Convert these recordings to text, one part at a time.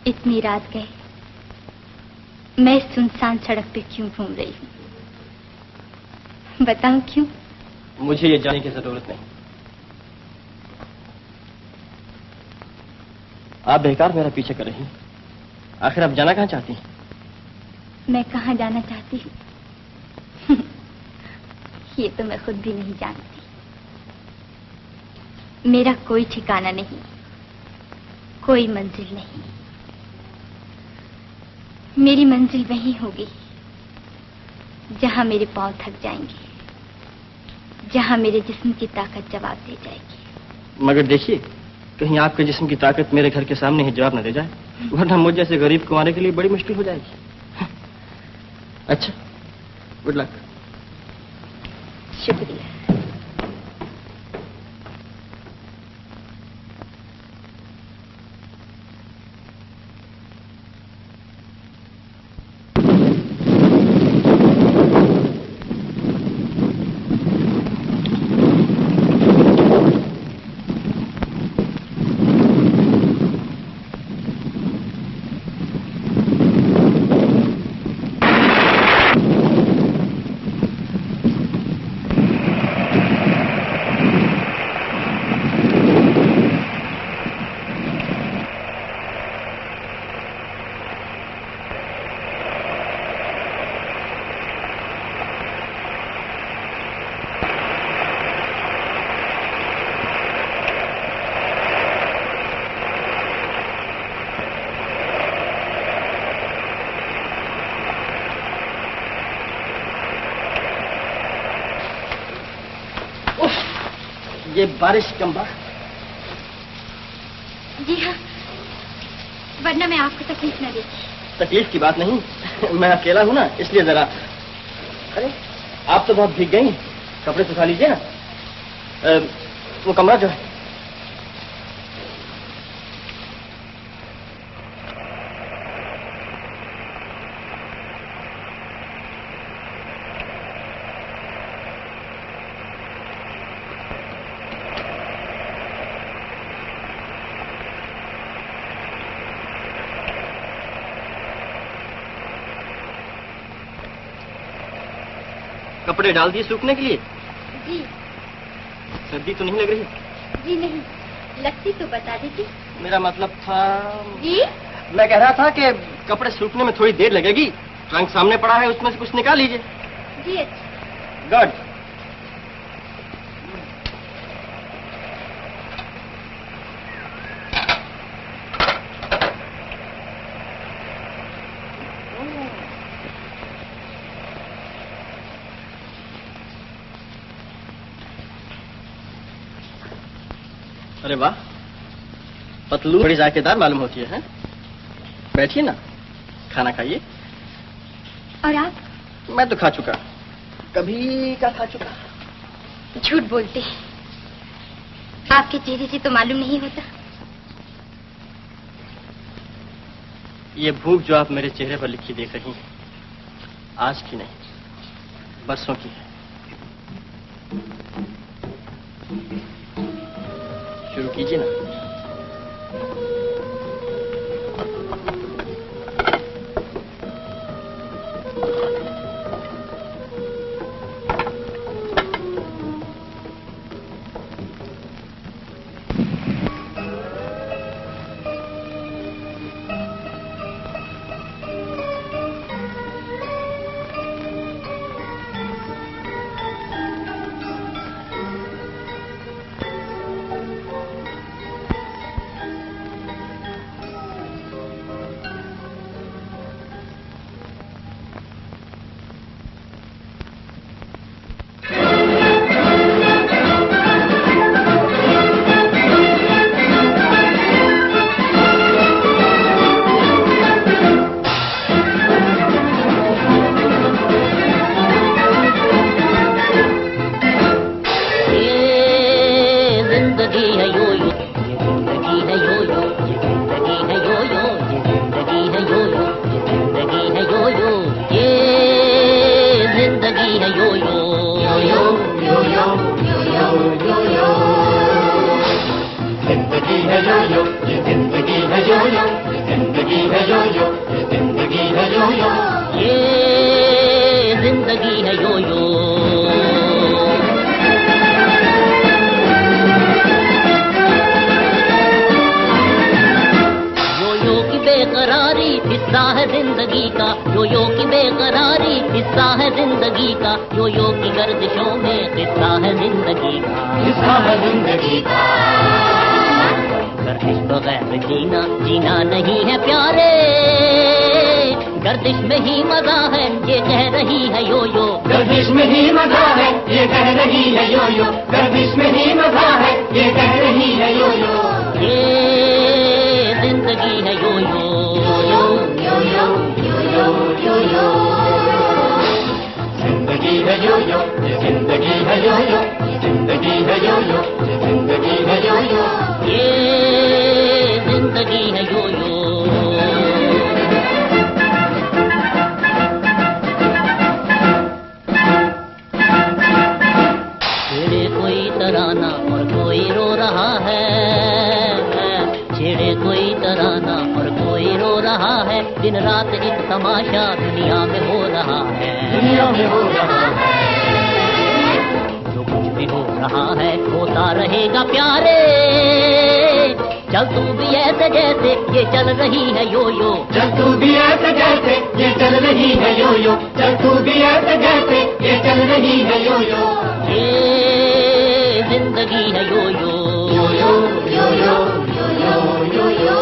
इतनी रात गए, मैं सुनसान सड़क पे क्यों घूम रही हूँ? बताऊं क्यों? मुझे ये जानने की जरूरत नहीं। आप बेकार मेरा पीछे कर रही हैं। आखिर आप जाना कहाँ चाहती हैं? मैं कहाँ जाना चाहती हूँ ये तो मैं खुद भी नहीं जानती। मेरा कोई ठिकाना नहीं, कोई मंजिल नहीं। मेरी मंजिल वही होगी जहां मेरे पांव थक जाएंगे, जहां मेरे जिस्म की ताकत जवाब दे जाएगी। मगर देखिए, कहीं आपके जिस्म की ताकत मेरे घर के सामने ही जवाब न दे जाए, वरना मुझ जैसे गरीब कुंवारे के लिए बड़ी मुश्किल हो जाएगी। अच्छा, गुड लक। शुक्रिया। ये बारिश कम्बा। जी हाँ, वरना मैं आपको तकलीफ न देती। तकलीफ की बात नहीं, मैं अकेला हूँ ना, इसलिए जरा। अरे आप तो बहुत भीग गई, कपड़े सुखा लीजिए ना। वो कमरा जो है। कपड़े डाल दिए सूखने के लिए? जी। सर्दी तो नहीं लग रही? जी नहीं, लगती तो बता दीजिए। मेरा मतलब था। जी? मैं कह रहा था कि कपड़े सूखने में थोड़ी देर लगेगी। ट्रंक सामने पड़ा है, उसमें से कुछ निकाल लीजिए। जी अच्छा। गुड। अरे वाह, पतलू बड़ी जायकेदार मालूम होती है, हैं? बैठिए ना, खाना खाइए। और आप? मैं तो खा चुका, कभी का खा चुका। झूठ बोलते हैं, आपके चेहरे से तो मालूम नहीं होता। ये भूख जो आप मेरे चेहरे पर लिखी देख रही हैं, आज की नहीं, बरसों की है। शुरू कीजिए ना। यो यो, ये जिंदगी है यो यो। बेकरारी हिस्सा है जिंदगी का, यो यो की बेकरारी हिस्सा है जिंदगी का, यो यो की गर्दिशों में हिस्सा है जिंदगी का, हिस्सा है जिंदगी का। गर्दिश बगैर जीना जीना नहीं है प्यारे, गर्दिश में ही मजा है ये कह रही है यो यो, गर्दिश में ही मजा है ये कह रही है यो यो, गर्दिश में ही मजा है ये कह रही है यो यो। ये जिंदगी है यो यो, यो यो यो यो यो यो यो, जिंदगी है यो यो, ये जिंदगी है यो यो, ये जिंदगी है यो यो, ये जिंदगी है यो यो, ये जिंदगी है यो यो। छेड़े कोई तराना और कोई रो रहा है, छेड़े कोई तराना और कोई रो रहा है, दिन रात एक तमाशा दुनिया में हो रहा है, दुनिया में हो रहा है। जो कुछ भी हो रहा है होता रहेगा प्यारे, चल तू भी ऐसे जैसे ये चल रही है यो यो, चल तू भी ऐसे जैसे ये चल रही है यो यो, चल तू भी ऐसे जैसे ये चल रही है यो यो। ये जिंदगी है यो यो, यो यो यो यो यो यो यो,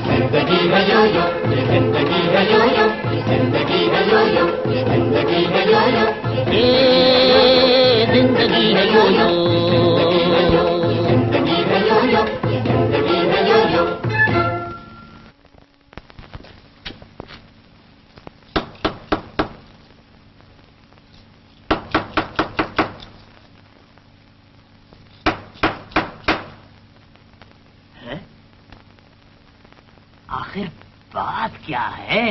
जिंदगी है यो यो, ये जिंदगी है यो यो, ये जिंदगी है यो यो, ये जिंदगी है यो यो, ये जिंदगी है यो यो, जिंदगी है यो यो, ये जिंदगी है यो यो। आखिर बात क्या है?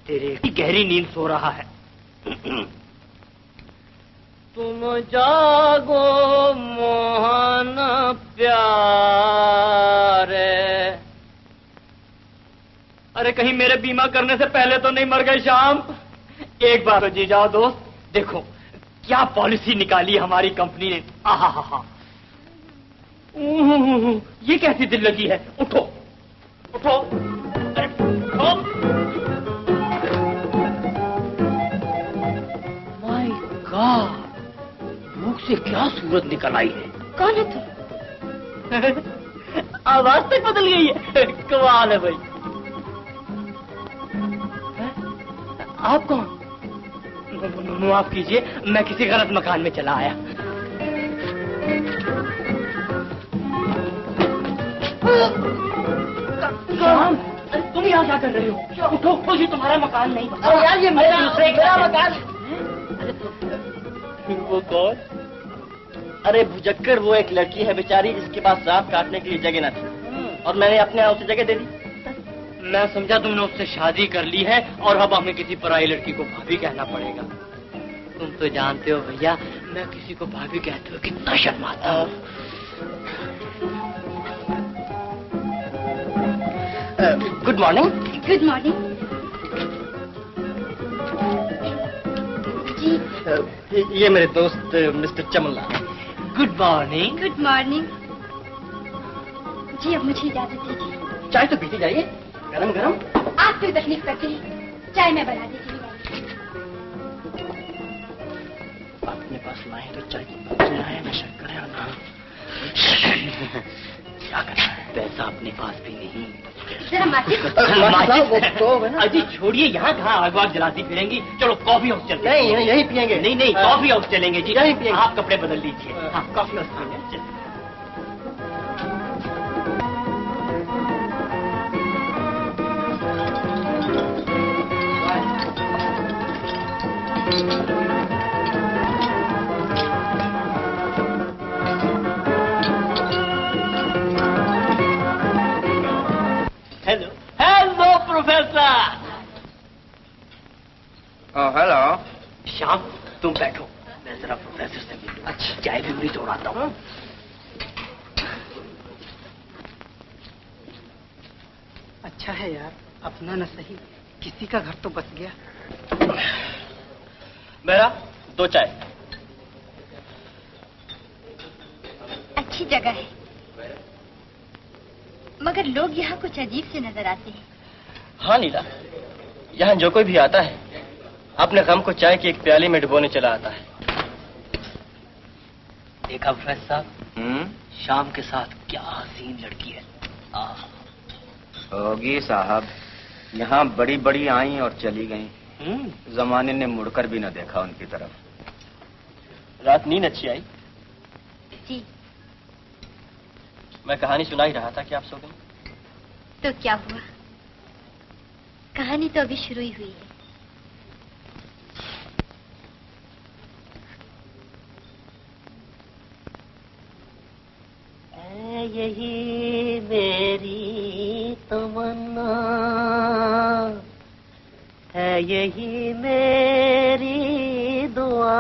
तेरे गहरी नींद सो रहा है। तुम जागो मोहन प्यारे। अरे कहीं मेरे बीमा करने से पहले तो नहीं मर गए श्याम? एक बार तो जी जाओ दोस्त, देखो क्या पॉलिसी निकाली हमारी कंपनी ने। आहा हा हा, ये कैसी दिल लगी है। उठो उठो, अरे उठो। मुख से क्या सूरत निकल आई है? कौन है तुम? आवाज तक बदल गई है। कमाल है भाई। आप कौन? माफ कीजिए, मैं किसी गलत मकान में चला आया। तुम यहाँ क्या कर रहे हो? उठो, ये तुम्हारा मकान नहीं। यार ये मेरा मकान। वो कौन? अरे भुजक्कर, वो एक लड़की है बेचारी जिसके पास रात काटने के लिए जगह न थी, और मैंने अपने यहाँ उसे जगह दे दी। मैं समझा तुमने उससे शादी कर ली है और अब हमें किसी पराई लड़की को भाभी कहना पड़ेगा। तुम तो जानते हो भैया, मैं किसी को भाभी कहते हुए कितना शर्माता हूँ। Good morning. Good morning ji. ये मेरे दोस्त mister Chamanlal. Good morning. Good morning ji. अब मुझे इजाजत दीजिए। चाय तो पीती जाइए, गरम गरम। आप क्यों तकलीफ करते हैं? चाय मैं बना देती हूँ। अपने पास लाए तो चाय की पत्ती लाए, नशा करें और ना क्या करना है। पैसा अपने पास भी नहीं। जरा माचिस। अजी छोड़िए, यहाँ कहाँ आग वाग जलाती फिरेंगी। चलो कॉफी हाउस चलते हैं। नहीं, यही पियेंगे। नहीं नहीं, कॉफी हाउस चलेंगे जी। यही पियेंगे। आप कपड़े बदल लीजिए। हाँ, कॉफी हाउस चलेंगे। Hello hello professor. Hello. Shyam तुम बैठो, मैं जरा प्रोफेसर से मिलूं। अच्छा चाय भी पूरी तोड़ाता हूँ। अच्छा है यार, अपना न सही किसी का घर तो बच गया। मेरा 2 चाय। अच्छी जगह है, मगर लोग यहाँ कुछ अजीब से नजर आते हैं। हाँ नीला, यहाँ जो कोई भी आता है अपने गम को चाय की एक प्याली में डुबोने चला आता है। देखा प्रोफेसर साहब, शाम के साथ क्या हसीन लड़की है। होगी साहब, यहाँ बड़ी बड़ी आई और चली गई। जमाने ने मुड़कर भी न देखा उनकी तरफ। रात नींद अच्छी आई? जी। मैं कहानी सुना ही रहा था कि आप सो गई। तो क्या हुआ, कहानी तो अभी शुरू ही हुई है। यही मेरी तमन्ना है, यही मेरी दुआ,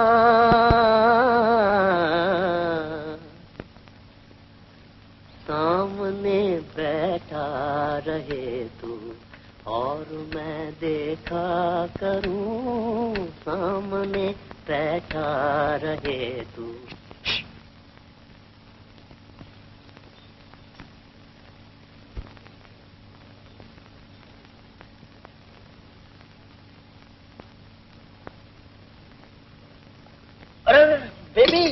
सामने बैठा रहे तू और मैं देखा करूं, सामने बैठा रहे तू। अरे बेबी,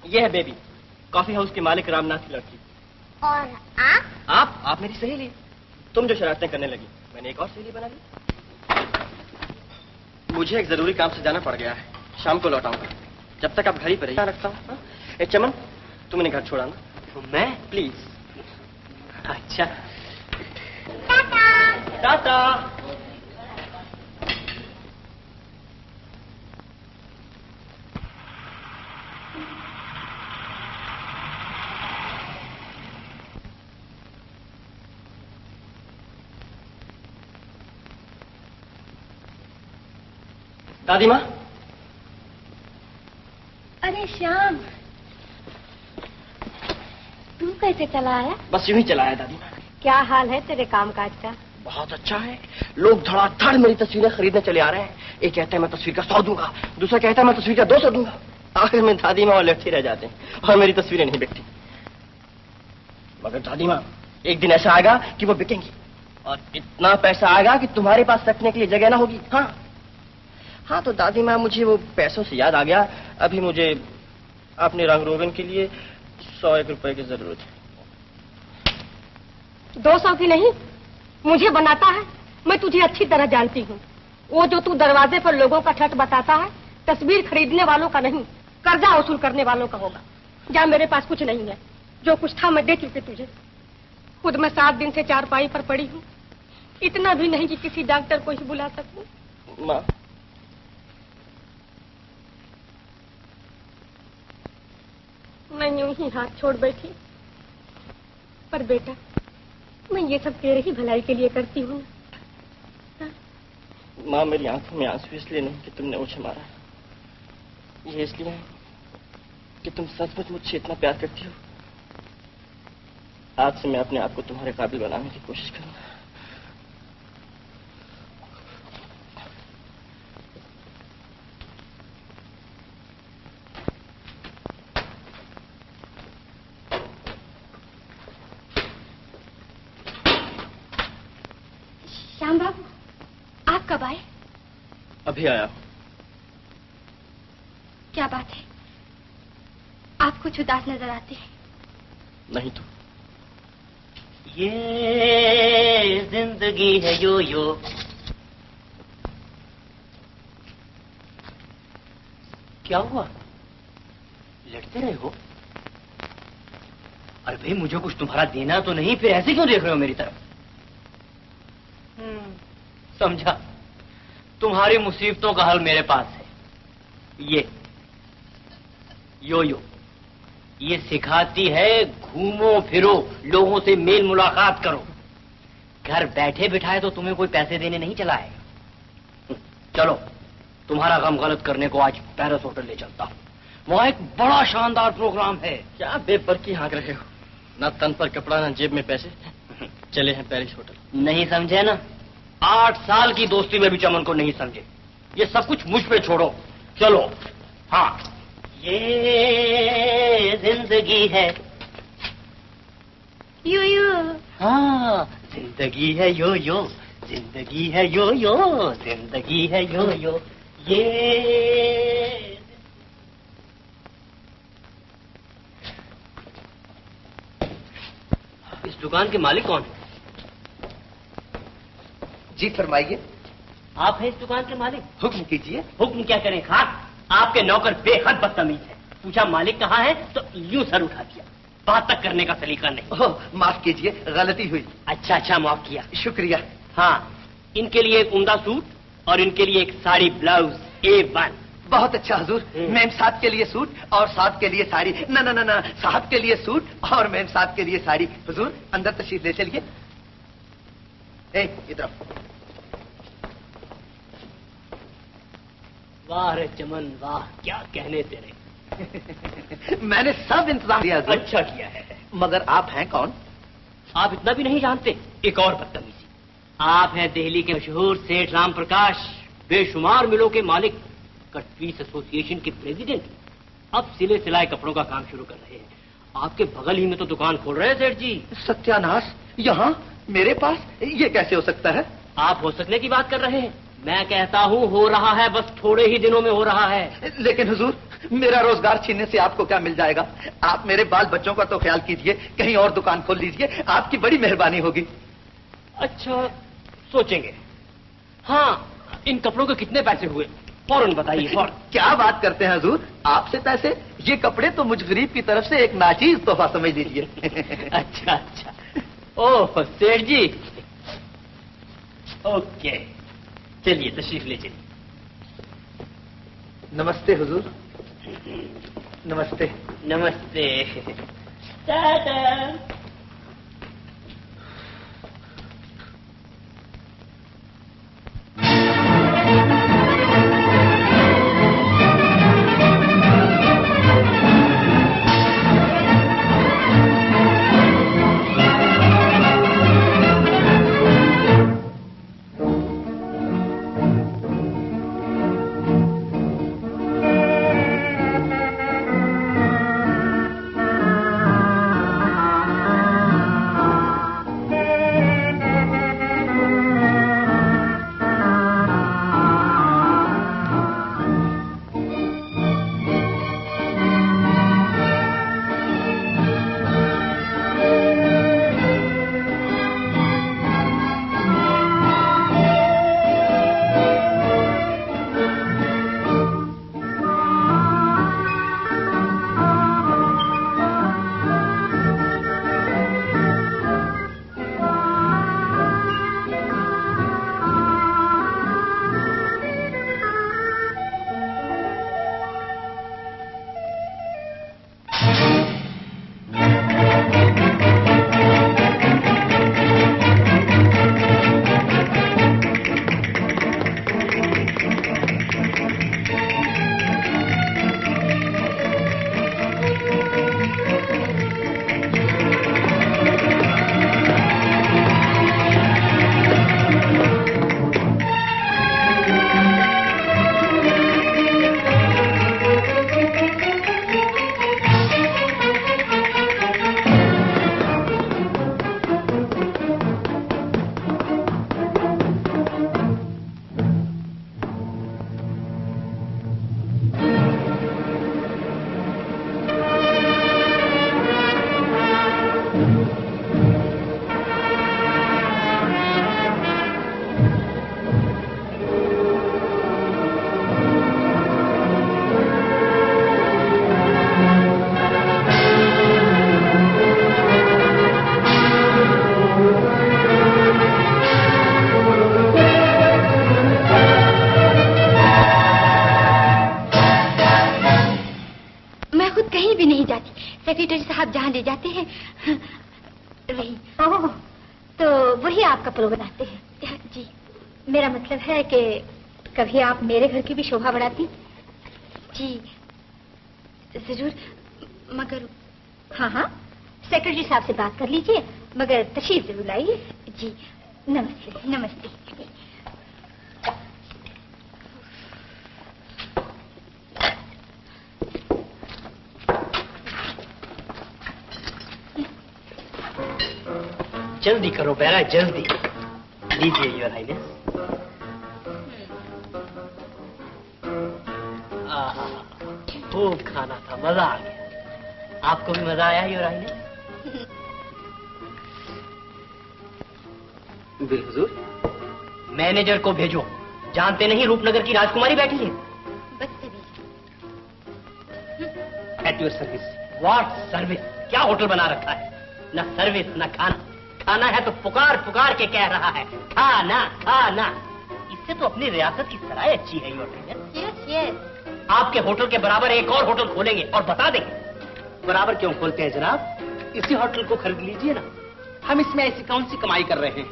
ये है बेबी, कॉफी हाउस के मालिक रामनाथ की लड़की। और आप मेरी सहेली। तुम जो शरारतें करने लगी, मैंने एक और सहेली बना ली। मुझे एक जरूरी काम से जाना पड़ गया है, शाम को लौटाऊंगा। जब तक आप घर ही पर रखता हूँ। चमन, तुम इन्हें घर छोड़ाना। तो मैं प्लीज। अच्छा टाटा। दादी माँ। अरे श्याम, तू कैसे चला आया? बस यूं ही चला आया दादी माँ। क्या हाल है तेरे कामकाज का? बहुत अच्छा है, लोग धड़ाधड़ मेरी तस्वीरें खरीदने चले आ रहे हैं। एक कहता है मैं तस्वीर का 100 दूंगा, दूसरा कहता है मैं तस्वीर का 200 दूंगा। आखिर में दादी माँ और लेफ्टी रह जाते हैं और मेरी तस्वीरें नहीं बिकती। मगर दादी माँ, एक दिन ऐसा आएगा कि वो बिकेंगी और इतना पैसा आएगा कि तुम्हारे पास रखने के लिए जगह ना होगी। हाँ तो दादी माँ, मुझे वो पैसों से याद आ गया, अभी मुझे अपने रंग रोगन के लिए 100 रुपए की जरूरत है। 200 की नहीं, मुझे बनाता है। मैं तुझे अच्छी तरह जानती हूँ। वो जो तू दरवाजे पर लोगों का ठट बताता है, तस्वीर खरीदने वालों का नहीं, कर्जा वसूल करने वालों का होगा। जा, मेरे पास कुछ नहीं है, जो कुछ था मैं दे चुकी तुझे। खुद मैं 7 दिन से चारपाई पर पड़ी हूँ, इतना भी नहीं कि किसी डॉक्टर को ही बुला सकूं। माँ, मैं यूं ही हाथ छोड़ बैठी, पर बेटा मैं ये सब तेरे ही भलाई के लिए करती हूँ। माँ, मेरी आंखों में आंसू इसलिए नहीं कि तुमने मुझे मारा, ये इसलिए है कि तुम सचमुच मुझसे इतना प्यार करती हो। आज से मैं अपने आप को तुम्हारे काबिल बनाने की कोशिश करूंगा। श्याम बाबू, आप कब आए? अभी आया। क्या बात है, आप कुछ उदास नजर आते हैं। नहीं तो ये जिंदगी है यो यो। क्या हुआ, लड़ते रहे हो? अरे भाई, मुझे कुछ तुम्हारा देना तो नहीं, फिर ऐसे क्यों देख रहे हो मेरी तरफ? समझा, तुम्हारी मुसीबतों का हल मेरे पास है। ये यो यो ये सिखाती है घूमो फिरो, लोगों से मेल मुलाकात करो। घर बैठे बिठाए तो तुम्हें कोई पैसे देने नहीं चला है। चलो, तुम्हारा गम गलत करने को आज पेरिस होटल ले चलता हूँ। वहाँ एक बड़ा शानदार प्रोग्राम है। क्या बेपर की हाँक रहे हो? ना तन पर कपड़ा, ना जेब में पैसे। चले हैं पेरिस होटल। नहीं समझे ना? 8 साल की दोस्ती में भी चमन को नहीं समझे। ये सब कुछ मुझ पे छोड़ो, चलो। हाँ, ये जिंदगी है यो यो। हाँ, जिंदगी है यो यो, जिंदगी है यो यो, जिंदगी है यो यो। ये इस दुकान के मालिक कौन है? जी फरमाइए। आप हैं इस दुकान के मालिक? हुक्म कीजिए। हुक्म क्या करें खाक, आपके नौकर बेहद बदतमीज है। पूछा मालिक कहाँ है तो यूं सर उठा दिया। बात तक करने का सलीका नहीं। ओह, माफ कीजिए, गलती हुई। अच्छा अच्छा, माफ किया। शुक्रिया। हाँ, इनके लिए एक उम्दा सूट और इनके लिए एक साड़ी ब्लाउज A1। बहुत अच्छा हुजूर। मेम साहब के लिए सूट और साहब के लिए साड़ी। ना ना ना ना, साहब के लिए सूट और मेम साहब के लिए साड़ी। हुजूर अंदर तशरीफ ले चलिए। इधर। वाह रे चमन वाह, क्या कहने तेरे। मैंने सब इंतजाम किया हुजूर। अच्छा किया है। मगर आप हैं कौन? आप इतना भी नहीं जानते। एक और बदतमीजी, आप हैं दिल्ली के मशहूर सेठ राम प्रकाश, बेशुमार मिलों के मालिक, कटपीस एसोसिएशन के प्रेसिडेंट। अब सिले सिलाए कपड़ों का काम शुरू कर रहे हैं। आपके बगल ही में तो दुकान खोल रहे हैं सेठ जी। सत्यानाश, यहाँ मेरे पास? ये कैसे हो सकता है? आप हो सकने की बात कर रहे हैं, मैं कहता हूँ हो रहा है, बस थोड़े ही दिनों में हो रहा है। लेकिन हुजूर, मेरा रोजगार छीनने से आपको क्या मिल जाएगा? आप मेरे बाल बच्चों का तो ख्याल कीजिए, कहीं और दुकान खोल लीजिए, आपकी बड़ी मेहरबानी होगी। अच्छा, सोचेंगे। हाँ, इन कपड़ों के कितने पैसे हुए फौरन बताइए, फौरन। क्या बात करते हैं हुजूर, आपसे पैसे? ये कपड़े तो मुझ गरीब की तरफ से एक नाचीज तोहफा समझ लीजिए। अच्छा अच्छा। ओह सेठ जी, ओके, चलिए तशरीफ ले चलिए। नमस्ते हुजूर। नमस्ते। नमस्ते। टाटा। मैं खुद कहीं भी नहीं जाती। सेक्रेटरी साहब जहाँ ले जाते हैं वही। ओह, तो वही आपका प्रो बनाते हैं? जी, मेरा मतलब है कि कभी आप मेरे घर की भी शोभा बढ़ाती? जी जरूर, मगर हाँ हाँ, सेक्रेटरी साहब से बात कर लीजिए, मगर तशरीफ जरूर लाइए। जी नमस्ते। नमस्ते। जल्दी करो बेरा, जल्दी। लीजिए योर हाइनेस। खूब खाना था, मजा आ गया। आपको भी मजा आया your highness? Bill Hazur. Manager को भेजो, जानते नहीं रूपनगर की राजकुमारी बैठी है। At your service. What service? क्या होटल बना रखा है? ना सर्विस ना खाना। खाना है तो पुकार पुकार के कह रहा है खाना खाना। इससे तो अपनी रियासत की सराय अच्छी है योर हाइनेस। Yes yes. आपके होटल के बराबर एक और होटल खोलेंगे और बता देंगे। बराबर क्यों खोलते हैं जनाब? इसी होटल को खरीद लीजिए ना। हम इसमें ऐसी कौन सी कमाई कर रहे हैं?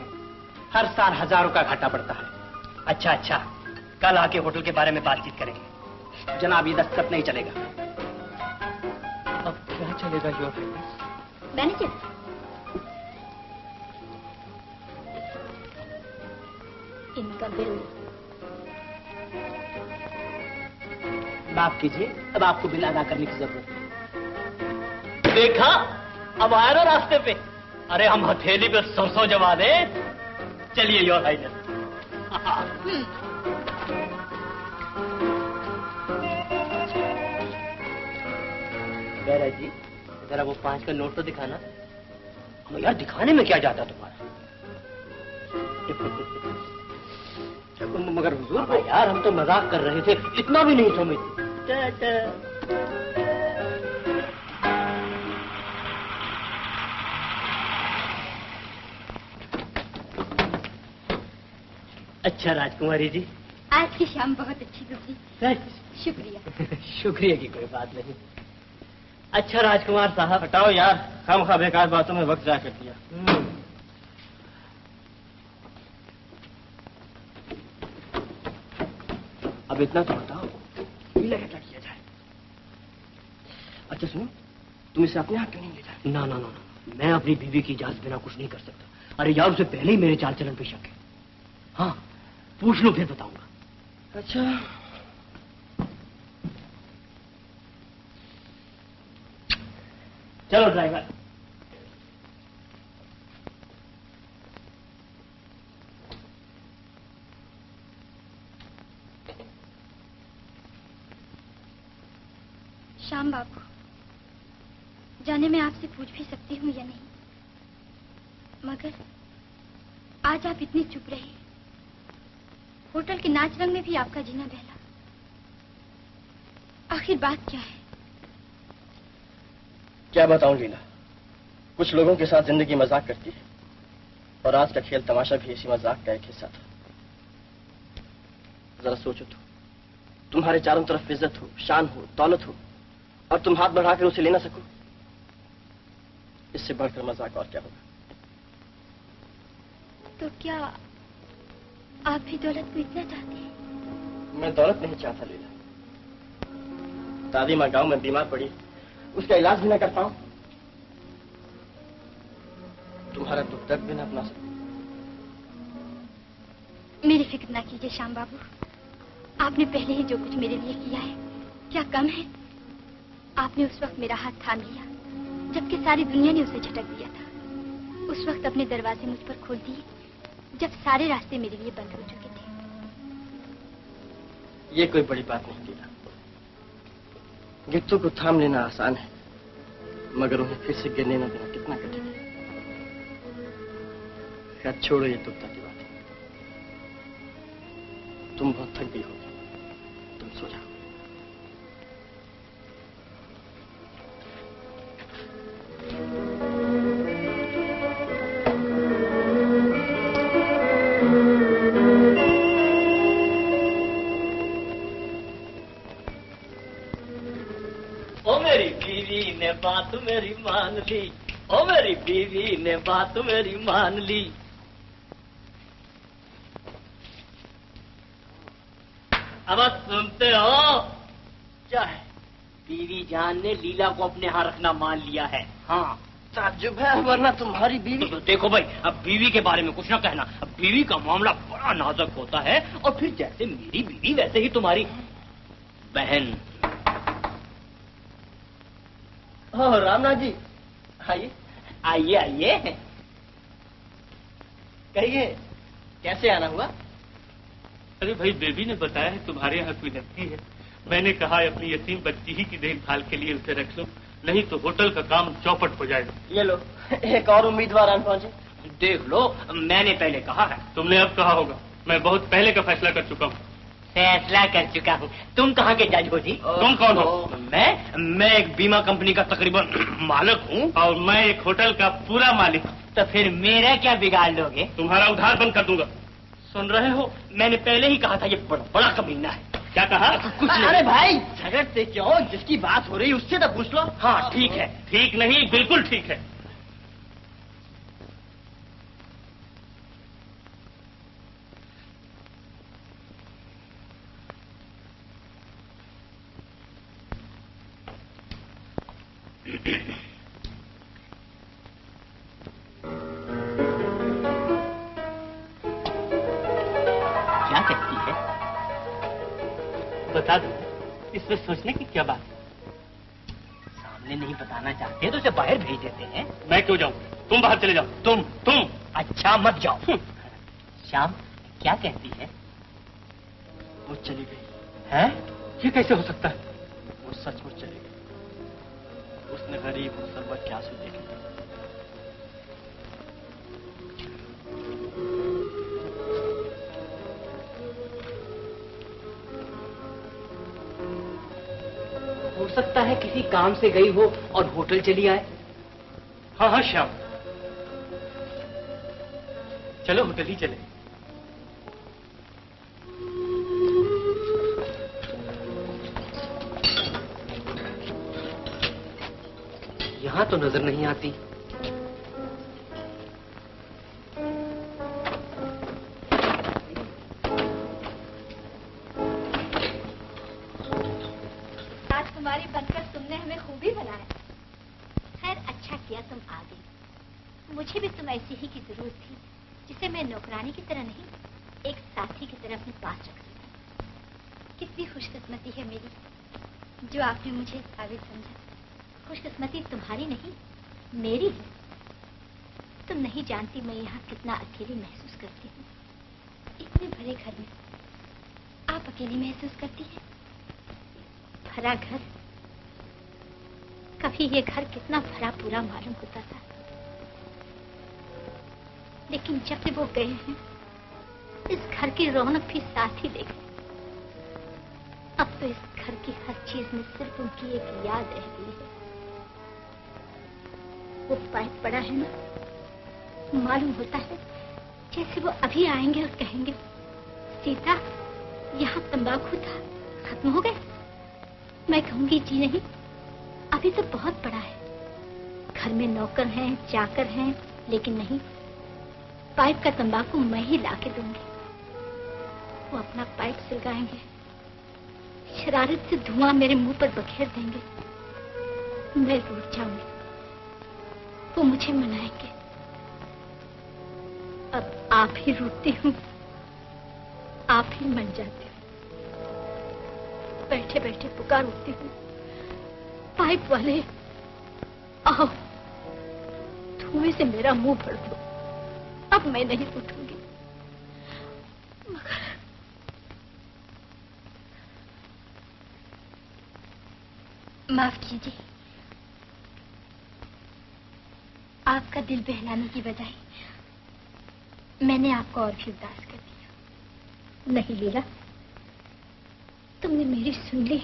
हर साल हजारों का घाटा पड़ता है। अच्छा अच्छा, कल आके होटल के बारे में बातचीत करेंगे। जनाब ये दस्तखत नहीं चलेगा। अब क्या चलेगा योर हाइनेस? मैनेजर, इनका बिल माफ कीजिए, अब आपको बिल अदा करने की जरूरत है। देखा, अब आया ना रास्ते पे। अरे हम हथेली पे सरसों जमा दे। चलिए योर हाइनेस। जी जरा वो 5 का नोट तो दिखाना। यार दिखाने में क्या जाता तुम्हारा? मगर हुजूर यार हम तो मजाक कर रहे थे, इतना भी नहीं समझते। अच्छा राजकुमारी जी, आज की शाम बहुत अच्छी गुजरी। सच? शुक्रिया। शुक्रिया की कोई बात नहीं। अच्छा राजकुमार साहब। हटाओ यार, खामखा बेकार बातों में वक्त जाया कर दिया। अब इतना तो बताओ, मिला क्या किया जाए? अच्छा सुनो, तुम इसे अपने हाथ क्यों नहीं ले जाए? ना ना ना ना, मैं अपनी बीवी की इजाजत बिना कुछ नहीं कर सकता। अरे यार उसे पहले ही मेरे चाल चलन पे शक है। हाँ पूछ लो फिर बताऊंगा। अच्छा चलो ड्राइवर। श्याम बाबू, जाने मैं आपसे पूछ भी सकती हूँ या नहीं, मगर आज आप इतनी चुप रहे। होटल के नाच रंग में भी आपका जीना बहला। आखिर बात क्या है? क्या बताऊं लीला, कुछ लोगों के साथ जिंदगी मजाक करती है और आज का खेल तमाशा भी इसी मजाक का एक हिस्सा था। जरा सोचो तो, तुम्हारे चारों तरफ इज्जत हो, शान हो, दौलत हो और तुम हाथ बढ़ाकर उसे ले ना सको। इससे बढ़कर मजाक और क्या होगा? तो क्या आप भी दौलत को इतना चाहते हैं? मैं दौलत नहीं चाहता लीला। दादी माँ गांव में बीमार पड़ी, उसका इलाज भी ना कर पाऊं, तुम्हारा दुख दर्द भी ना अपना सकूं। मेरी फिक्र ना कीजिए श्याम बाबू, आपने पहले ही जो कुछ मेरे लिए किया है क्या कम है? आपने उस वक्त मेरा हाथ थाम लिया जबकि सारी दुनिया ने उसे झटक दिया था। उस वक्त अपने दरवाजे मुझ पर खोल दिए जब सारे रास्ते मेरे लिए बंद हो चुके थे। ये कोई बड़ी बात नहीं लीला। गिट्टू को थाम लेना आसान है, मगर उन्हें फिर से गिरने न देना कितना कठिन है। खैर छोड़ो ये दुखता की बात। तुम बहुत थक गई होगी, तुम सो जाओ। ओ मेरी बीवी ने बात मेरी मान ली, ओ मेरी बीवी ने बात मेरी मान ली। अब सुनते हो क्या है? बीवी जान ने लीला को अपने यहाँ रखना मान लिया है। हाँ ताज्जुब है, वरना तुम्हारी बीवी। तो देखो भाई, अब बीवी के बारे में कुछ ना कहना। अब बीवी का मामला बड़ा नाजुक होता है, और फिर जैसे मेरी बीवी वैसे ही तुम्हारी बहन। ओह रामनाथ जी, आइए आइए आइए। कहिए कैसे आना हुआ? अरे भाई, बेबी ने बताया है तुम्हारे यहाँ कोई लड़की है। मैंने कहा अपनी यतीम बच्ची ही की देखभाल के लिए उसे रख लो, नहीं तो होटल का काम चौपट हो जाएगा। ये लो, एक और उम्मीदवार आन पहुंचे। देख लो, मैंने पहले कहा है। तुमने अब कहा होगा, मैं बहुत पहले का फैसला कर चुका हूँ। फैसला कर चुका हूँ? तुम कहाँ के जज हो जी? तुम कौन हो? मैं एक बीमा कंपनी का तकरीबन मालिक हूँ, और मैं एक होटल का पूरा मालिक हूँ। तो फिर मेरा क्या बिगाड़ लोगे? तुम्हारा उधार बंद कर दूंगा। सुन रहे हो, मैंने पहले ही कहा था ये बड़ा कमीना है। क्या कहा? कुछ नहीं। अरे भाई झगड़ते क्यों? जिसकी बात हो रही है उससे तो पूछ लो। हाँ ठीक है। ठीक नहीं, बिल्कुल ठीक है। क्या कहती है? बता दो, इसमें सोचने की क्या बात? सामने नहीं बताना चाहते तो उसे बाहर भेज देते हैं। मैं क्यों जाऊं? तुम बाहर चले जाओ। तुम अच्छा मत जाओ। श्याम क्या कहती है? वो चली गई है? ये कैसे हो सकता है? वो सचमुच चली गई। उसने गरीब मुसलमान के आंसू देखे। हो सकता है किसी काम से गई हो और होटल चली आए। हाँ हाँ श्याम, चलो होटल ही चले। यहाँ तो नजर नहीं आती। आज तुम्हारी बनकर तुमने हमें खूबी बनाया। खैर अच्छा किया तुम आ गई। मुझे भी तुम ऐसी ही की जरूरत थी, जिसे मैं नौकरानी की तरह नहीं, एक साथी की तरह अपने पास रख सकूं। कितनी खुशकिस्मती है मेरी, जो आपने मुझे काबिल समझा। खुशकिस्मती तुम्हारी नहीं, मेरी है। तुम नहीं जानती मैं यहाँ कितना अकेली महसूस करती हूँ। इतने भरे घर में आप अकेली महसूस करती हैं? भरा घर, कभी ये घर कितना भरा पूरा मालूम होता था, लेकिन जब से वो गए हैं, इस घर की रौनक भी साथ ही ले गई। अब तो इस घर की हर चीज में सिर्फ उनकी एक याद रह गई है। वो पाइप पड़ा है ना, मालूम होता है जैसे वो अभी आएंगे और कहेंगे, सीता यहाँ तंबाकू था, खत्म हो गए। मैं कहूंगी जी नहीं, अभी तो बहुत बड़ा है। घर में नौकर हैं, चाकर हैं, लेकिन नहीं, पाइप का तंबाकू मैं ही लाके दूंगी। वो अपना पाइप सुलगाएंगे, शरारत से धुआं मेरे मुंह पर बखेर देंगे। मैं रूठ जाऊंगी, वो मुझे मनाएंगे। अब आप ही रूठती हूँ, आप ही मन जाती हूँ। बैठे बैठे पुकार उठती हूँ, पाइप वाले आओ, धुएं से मेरा मुंह भर दो। अब मैं नहीं उठूंगी, मगर माफ कीजिए, आपका दिल बहलाने की बजाय मैंने आपको और भी उदास कर दिया। नहीं लीला, तुमने मेरी सुन ली,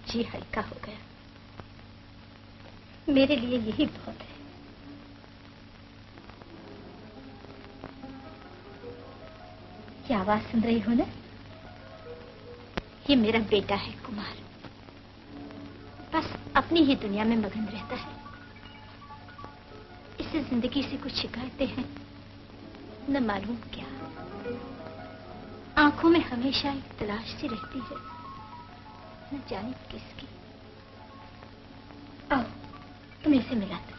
जी हल्का हो गया। मेरे लिए यही बहुत है। ये आवाज सुन रही हो ना? ये मेरा बेटा है कुमार। अपनी ही दुनिया में मगन रहता है। इसे जिंदगी से कुछ शिकायतें हैं, न मालूम क्या। आंखों में हमेशा एक तलाश सी रहती है, न जाने किसकी। आओ तुम्हें इसे मिलाते।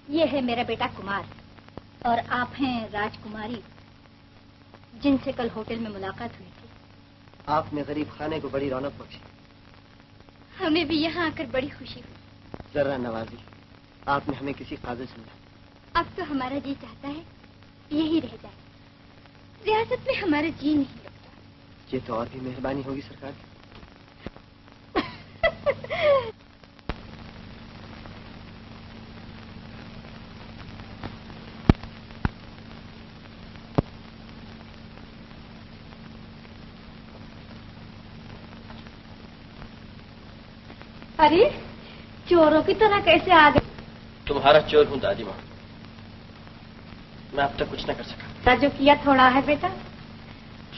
ये है मेरा बेटा कुमार और आप हैं राजकुमारी, जिनसे कल होटल में मुलाकात हुई थी। आपने गरीब खाने को बड़ी रौनक बख्शी। हमें भी यहाँ आकर बड़ी खुशी हुई। जरा नवाजी, आपने हमें किसी काबिल समझा। अब तो हमारा जी चाहता है यही रह जाए, रियासत में हमारा जी नहीं लगता। ये तो और भी मेहरबानी होगी सरकार। अरे चोरों की तरह कैसे आ गए? तुम्हारा चोर हूँ दादी माँ, मैं अब तक कुछ न कर सका। जो किया थोड़ा है बेटा।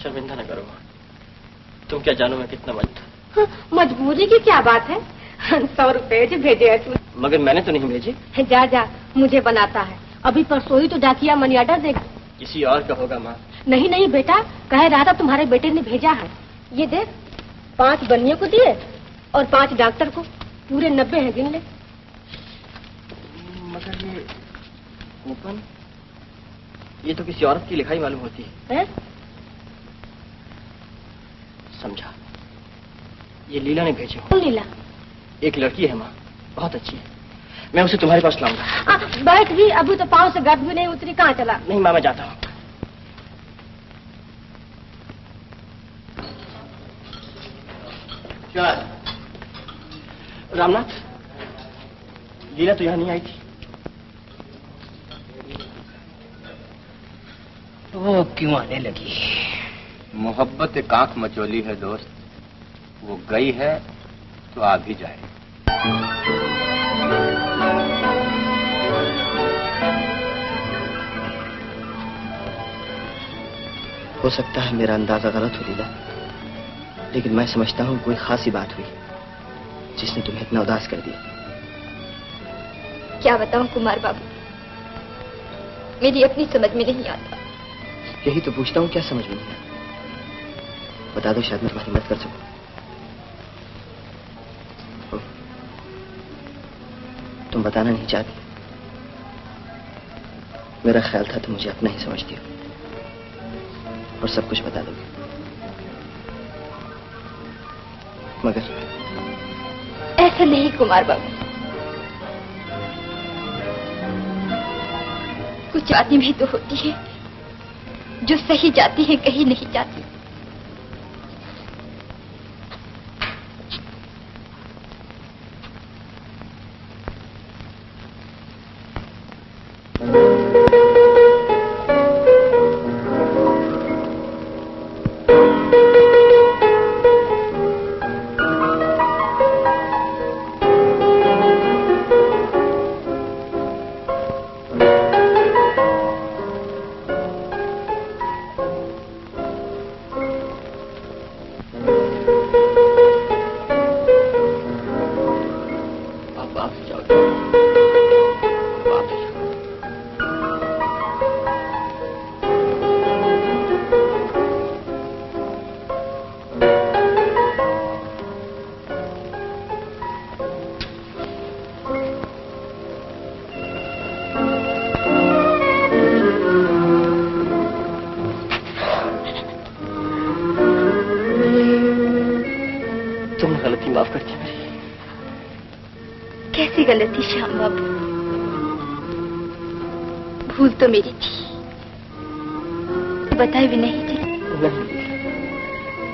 शर्मिंदा न करो, तुम क्या जानो मैं कितना मजबूर। हाँ, मजबूरी की क्या बात है। 100 रुपए जो भेजे है तू। मगर मैंने तो नहीं भेजे। जा जा, मुझे बनाता है। अभी परसों ही तो डाकिया मनी ऑर्डर देगा। किसी और का होगा माँ। नहीं नहीं बेटा, कह रहा था तुम्हारे बेटे ने भेजा है। ये देख, 5 बनियों को दिए और 5 डॉक्टर को, पूरे 90 है, गिन ले। मगर ये कूपन, ये तो किसी औरत की लिखाई मालूम होती है। समझा, ये लीला ने भेजे। कौन लीला? एक लड़की है माँ, बहुत अच्छी है। मैं उसे तुम्हारे पास लाऊंगा। बैठ भी, अभी तो पाँव से गर्द भी नहीं उतरी, कहाँ चला? नहीं माँ, मैं जाता हूँ। रामनाथ, लीला तो यहाँ नहीं आई थी। वो क्यों आने लगी? मोहब्बत एक आंख मचोली है दोस्त, वो गई है तो आ भी जाए। हो सकता है मेरा अंदाजा गलत हो लीला, लेकिन मैं समझता हूँ कोई खासी बात हुई जिसने तुम्हें इतना उदास कर दिया। क्या बताऊं कुमार बाबू, मेरी अपनी समझ में नहीं आता। यही तो पूछता हूँ, क्या समझ में नहीं आता? बता दो, शायद मैं तुम्हारी मदद कर सकूं। तुम बताना नहीं चाहती। मेरा ख्याल था तुम मुझे अपना ही समझती हो और सब कुछ बता दोगे, मगर ऐसा नहीं कुमार बाबू। कुछ बातें भी तो होती है जो सही जाती है, कहीं नहीं जाती। गलती श्याम बाबू, भूल तो मेरी थी, बताई भी नहीं थी।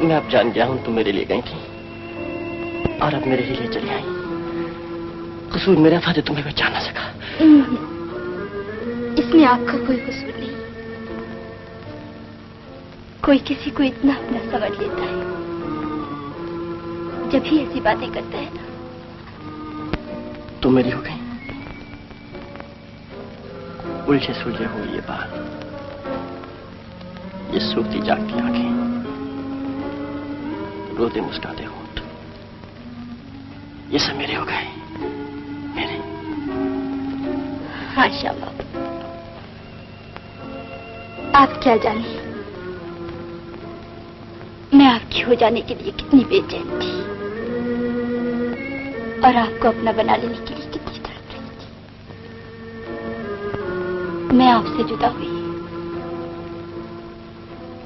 मैं अब जान गया हूं तुम मेरे लिए गई थी और अब मेरे ही लिए चली आई। कसूर मेरा था जो तुम्हें पहचान ना सका। इसमें आपका कोई कसूर नहीं। कोई किसी को इतना अपना समझ लेता है जब भी ऐसी बातें करता है ना। तुम मेरी हो गई, उलझे सुलझे हो ये बात, ये सूखती जागती आंखें, रोते मुस्कुराते होंठ, ये सब मेरे हो गए, मेरे। हाँ श्याम बाबू, आप क्या जाने मैं आपकी हो जाने के लिए कितनी बेचैन थी और आपको अपना बना लेने के लिए कितनी तड़प रही थी। मैं आपसे जुदा हुई,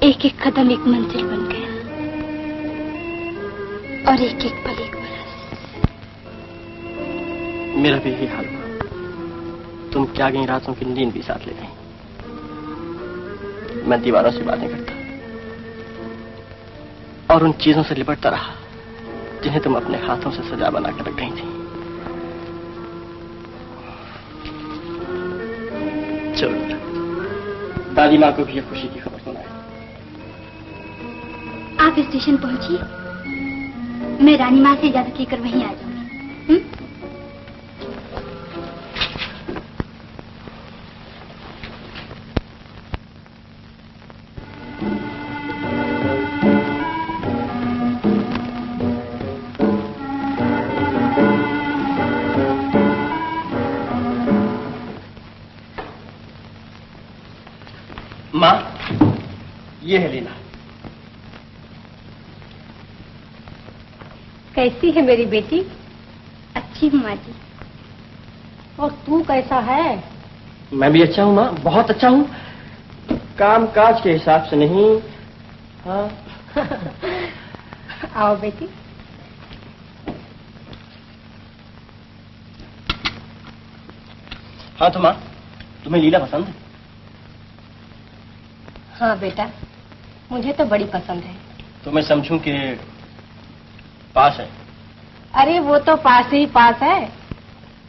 एक एक कदम एक मंजिल बन गया और एक एक पल एक बरस। मेरा भी यही हाल हुआ। तुम क्या गई रातों की नींद भी साथ ले गई। मैं दीवारों से बातें करता और उन चीजों से लिपटता रहा जिन्हें तुम अपने हाथों से सजा बनाकर रख गई थी। चलो, दादी माँ को भी ये खुशी की खबर सुनाए। आप स्टेशन पहुंचिए, मैं रानी माँ से इजाजत लेकर वहीं आ जाऊंगी। माँ, ये है लीला। कैसी है मेरी बेटी? अच्छी हूँ माँ जी। और तू कैसा है? मैं भी अच्छा हूँ माँ, बहुत अच्छा हूँ। काम काज के हिसाब से नहीं। हाँ। आओ बेटी। हाँ तो माँ, तुम्हें लीला पसंद है? हाँ बेटा, मुझे तो बड़ी पसंद है। तो मैं समझूं कि पास है। अरे वो तो पास ही पास है,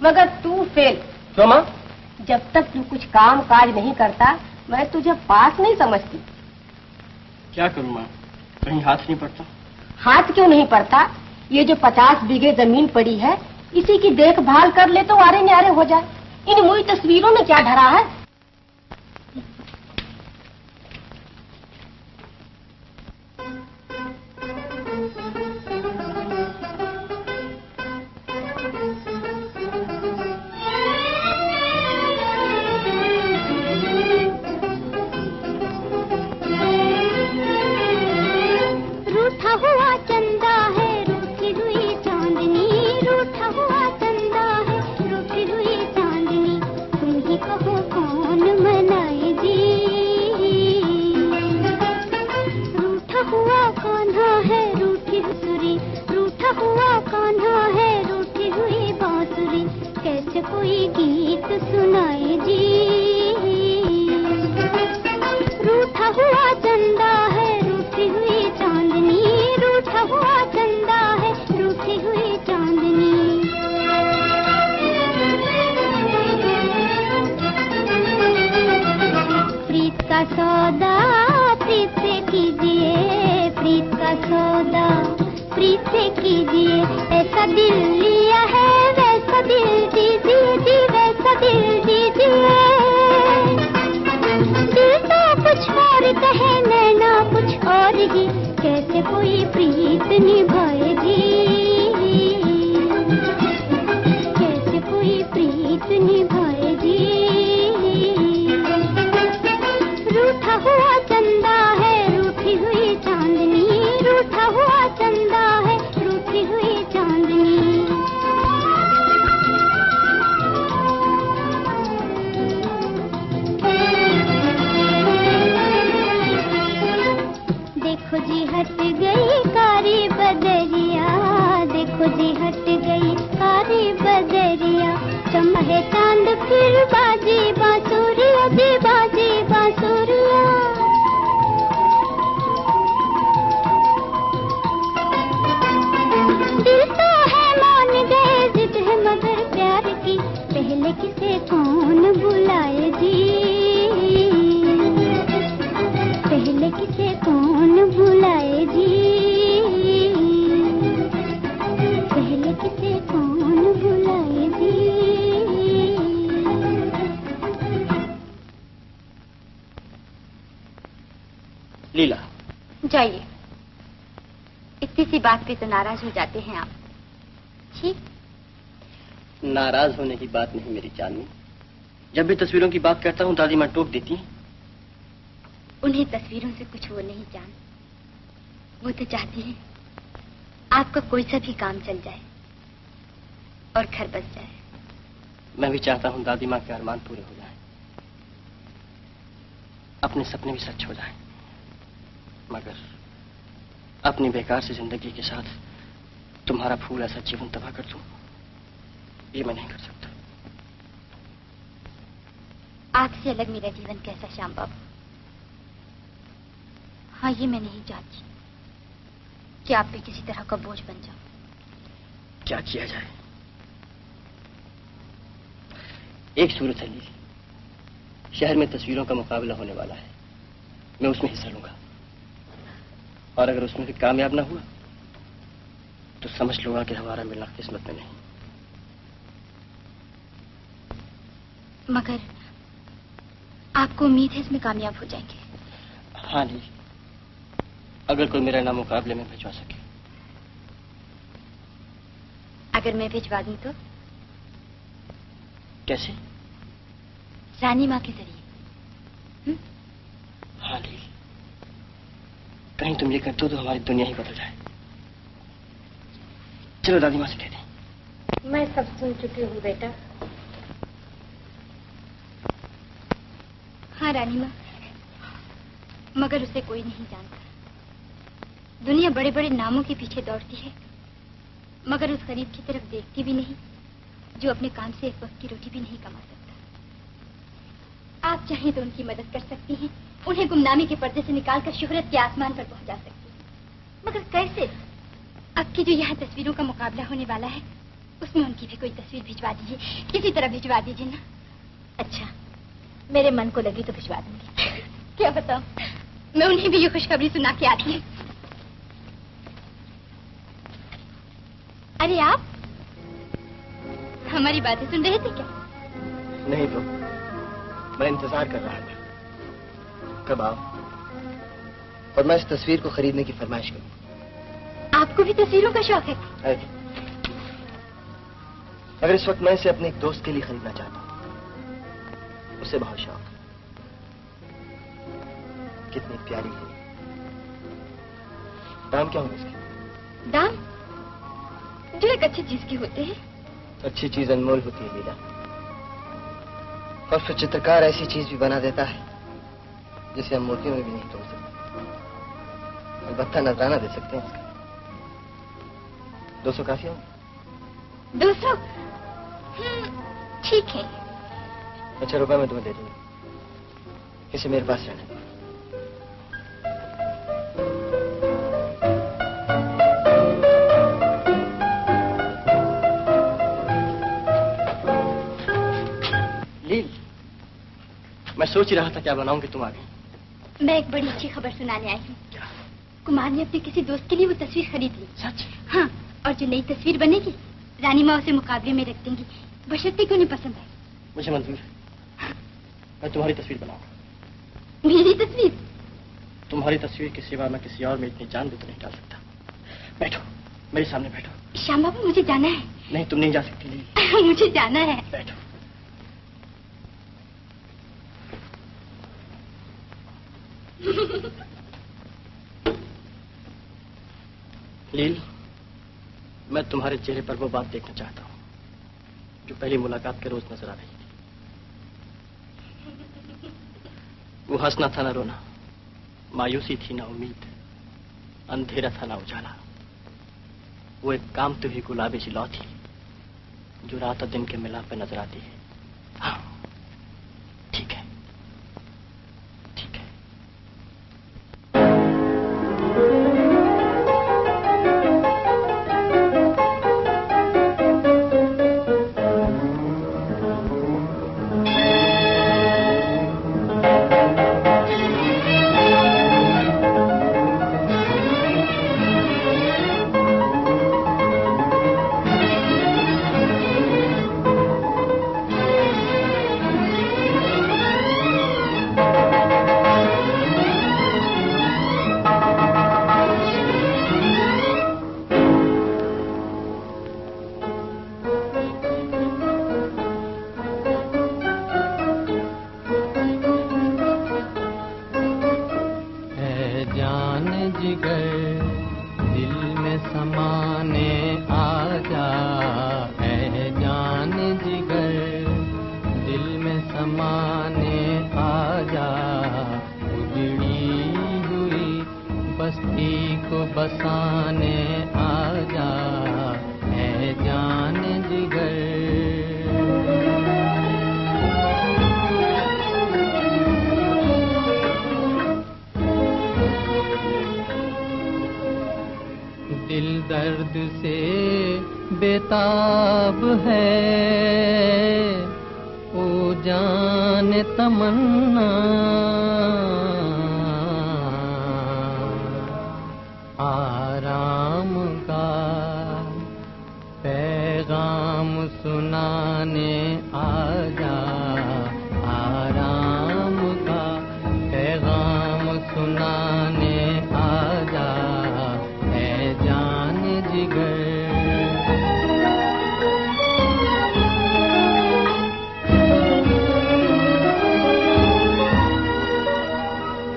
मगर तू फेल। क्यों माँ? जब तक तू कुछ काम काज नहीं करता, मैं तुझे पास नहीं समझती। क्या करूं माँ, कहीं हाथ नहीं पड़ता। हाथ क्यों नहीं पड़ता? ये जो 50 बीघे जमीन पड़ी है, इसी की देखभाल कर ले तो आरे न्यारे हो जाए। इन मुई तस्वीरों में क्या धरा है? लीला, जाइए। इतनी सी बात पे तो नाराज हो जाते हैं आप। ठीक? नाराज होने की बात नहीं मेरी चांदनी। जब भी तस्वीरों की बात करता हूँ दादी माँ टोक देती है। उन्हें तस्वीरों से कुछ हो नहीं जान। वो तो चाहती है आपका कोई सा भी काम चल जाए और घर बस जाए। मैं भी चाहता हूँ दादी माँ के अरमान पूरे हो जाएं, अपने सपने भी सच हो जाएं। मगर अपनी बेकार से जिंदगी के साथ तुम्हारा फूल ऐसा जीवन तबाह कर दूं, ये मैं नहीं कर सकता। आपसे अलग मेरा जीवन कैसा श्याम बाबू। हाँ, ये मैं नहीं चाहती कि आप भी किसी तरह का बोझ बन जाओ। क्या किया जाए? एक सूरत है लीली, शहर में तस्वीरों का मुकाबला होने वाला है। मैं उसमें हिस्सा लूंगा और अगर उसमें भी कामयाब ना हुआ तो समझ लूंगा कि हमारा मिलना किस्मत में नहीं। मगर आपको उम्मीद है इसमें कामयाब हो जाएंगे? हाँ लीली, अगर कोई मेरा नाम मुकाबले में भिजवा सके। अगर मैं भिजवा दूं तो? कैसे? रानी माँ के जरिए। हाँ लील, कहीं तुम ये कर दो तो हमारी दुनिया ही बदल जाए। चलो दादी माँ से कह दें। मैं सब सुन चुकी हूँ बेटा। हाँ रानी माँ, मगर उसे कोई नहीं जानता। दुनिया बड़े बड़े नामों के पीछे दौड़ती है, मगर उस गरीब की तरफ देखती भी नहीं जो अपने काम से एक वक्त की रोटी भी नहीं कमा सकता। आप चाहें तो उनकी मदद कर सकती हैं, उन्हें गुमनामी के पर्दे से निकालकर शोहरत के आसमान पर पहुंचा सकती हैं। मगर कैसे? अब की जो यहाँ तस्वीरों का मुकाबला होने वाला है, उसमें उनकी भी कोई तस्वीर भिजवा दीजिए, किसी तरह भिजवा दीजिए ना। अच्छा, मेरे मन को लगी तो भिजवा दूंगी। क्या बताऊं, मैं उन्हें भी ये खुशखबरी सुना के आती हूँ। अरे आप हमारी बातें सुन रहे थे क्या? नहीं तो मैं इंतजार कर रहा था कब आओ और मैं इस तस्वीर को खरीदने की फरमाइश करूं। आपको भी तस्वीरों का शौक है? अगर इस वक्त मैं इसे अपने एक दोस्त के लिए खरीदना चाहता हूं, उसे बहुत शौक। कितनी प्यारी है। दाम क्या होगा इसके? दाम जो एक अच्छी चीज की होते हैं। अच्छी चीज अनमोल होती है लीला, और फिर चित्रकार ऐसी चीज भी बना देता है जिसे हम मोतियों में भी नहीं तोड़ सकते। अलबत्ता नजराना दे सकते हैं इसका। 200 काफी होंगे? 200? ठीक है। अच्छा, रुपए मैं तुम्हें दे दूंगा, इसे मेरे पास रहने दो। लील, मैं सोच ही रहा था क्या बनाऊंगी तुम आ गई। मैं एक बड़ी अच्छी खबर सुनाने आई हूँ। कुमार ने अपने किसी दोस्त के लिए वो तस्वीर खरीद ली। सच? हाँ, और जो नई तस्वीर बनेगी रानी माँ उसे मुकाबले में रख देंगी, बशर्ते कि उन्हें पसंद आए। मुझे मंजूर है, मैं तुम्हारी तस्वीर बनाऊंगा। मेरी तस्वीर? तुम्हारी तस्वीर के सिवा मैं किसी और में इतनी जान भी तो नहीं डाल सकता। बैठो, मेरे सामने बैठो। श्याम बाबू, मुझे जाना है। नहीं, तुम नहीं जा सकती लील। मुझे जाना है। बैठो। लील, मैं तुम्हारे चेहरे पर वो बात देखना चाहता हूँ जो पहली मुलाकात के रोज नजर आ रही थी। वो हंसना था ना रोना, मायूसी थी ना उम्मीद, अंधेरा था ना उजाला। वो एक कामती हुई गुलाबी सी लौ थी जो रात और दिन के मिलाप पे नजर आती है। हाँ, ठीक है, ठीक है। सुनाने आजा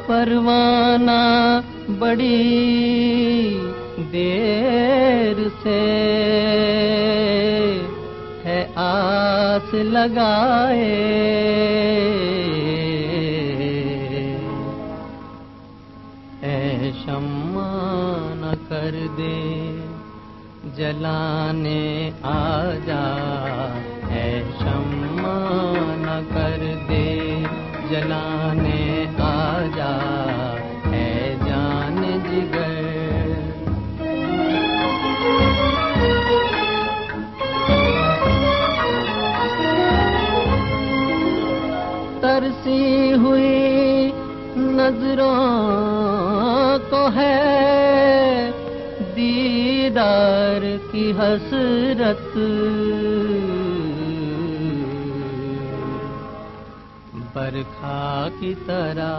परवाना बड़ी देर से है आस लगाए, ऐ शम्मा न कर दे जलाने आजा, ऐ शम्मा न कर दे जलाने आजा, है जान जिगर। तरसी हुई नजरों को है दीदार की हसरत, बरखा की तरह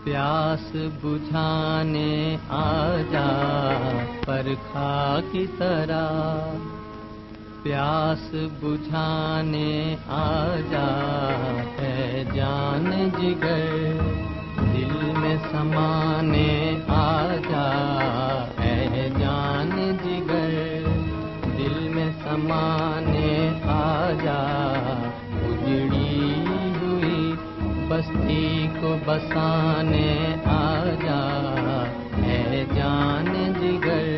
प्यास बुझाने आजा, बरखा की तरह प्यास बुझाने आजा, है जान जिगर दिल में समाने आजा, है जान जिगर दिल में समाने आजा, उजड़ी हुई बस्ती को बसाने आजा, है जान जिगर।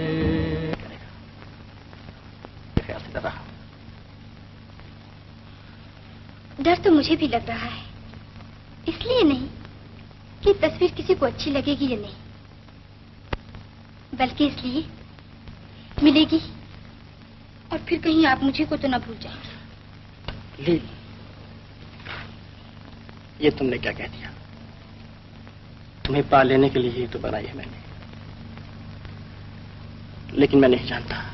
डर तो मुझे भी लग रहा है, इसलिए नहीं कि तस्वीर किसी को अच्छी लगेगी या नहीं, बल्कि इसलिए मिलेगी और फिर कहीं आप मुझे को तो ना भूल जाए। ली, ये तुमने क्या कह दिया? तुम्हें पा लेने के लिए ही तो बनाई है मैंने, लेकिन मैं नहीं जानता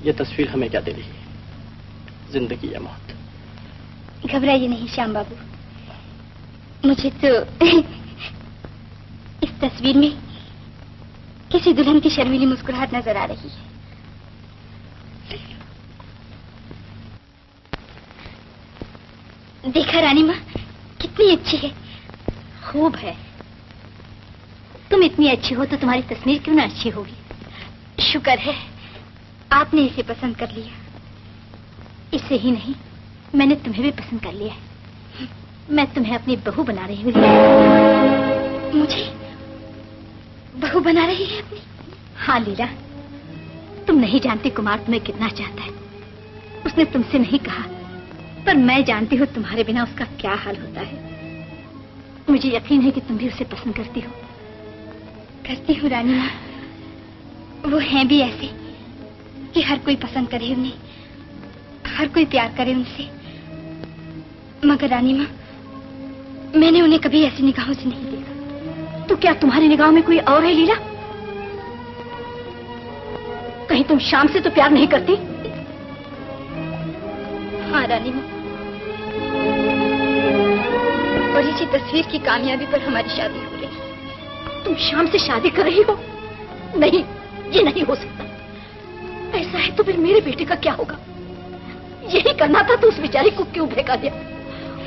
ये तस्वीर हमें क्या दे रही है, जिंदगी या मौत। घबराइए नहीं श्याम बाबू, मुझे तो इस तस्वीर में किसी दुल्हन की शर्मीली मुस्कुराहट नजर आ रही है। देखा रानी माँ कितनी अच्छी है। खूब है, तुम इतनी अच्छी हो तो तुम्हारी तस्वीर क्यों ना अच्छी होगी। शुक्र है आपने इसे पसंद कर लिया। इसे ही नहीं, मैंने तुम्हें भी पसंद कर लिया है। मैं तुम्हें अपनी बहू बना रही हूँ। मुझे बहू बना रही है अपनी? हाँ लीला, तुम नहीं जानती कुमार तुम्हें कितना चाहता है। उसने तुमसे नहीं कहा, पर मैं जानती हूँ तुम्हारे बिना उसका क्या हाल होता है। मुझे यकीन है कि तुम भी उसे पसंद करती हो। करती हूँ रानी माँ, वो हैं भी ऐसे कि हर कोई पसंद करे उन्हें, हर कोई प्यार करे उनसे। मगर रानी माँ, मैंने उन्हें कभी ऐसी निगाहों से नहीं देखा। तो क्या तुम्हारी निगाहों में कोई और है लीला? कहीं तुम शाम से तो प्यार नहीं करती? हाँ रानी माँ, और इसी तस्वीर की कामयाबी पर हमारी शादी हो रही। तुम शाम से शादी कर रही हो? नहीं, ये नहीं हो सकता। ऐसा है तो फिर मेरे बेटे का क्या होगा? यही करना था तो उस बेचारी को क्यों भगा दिया?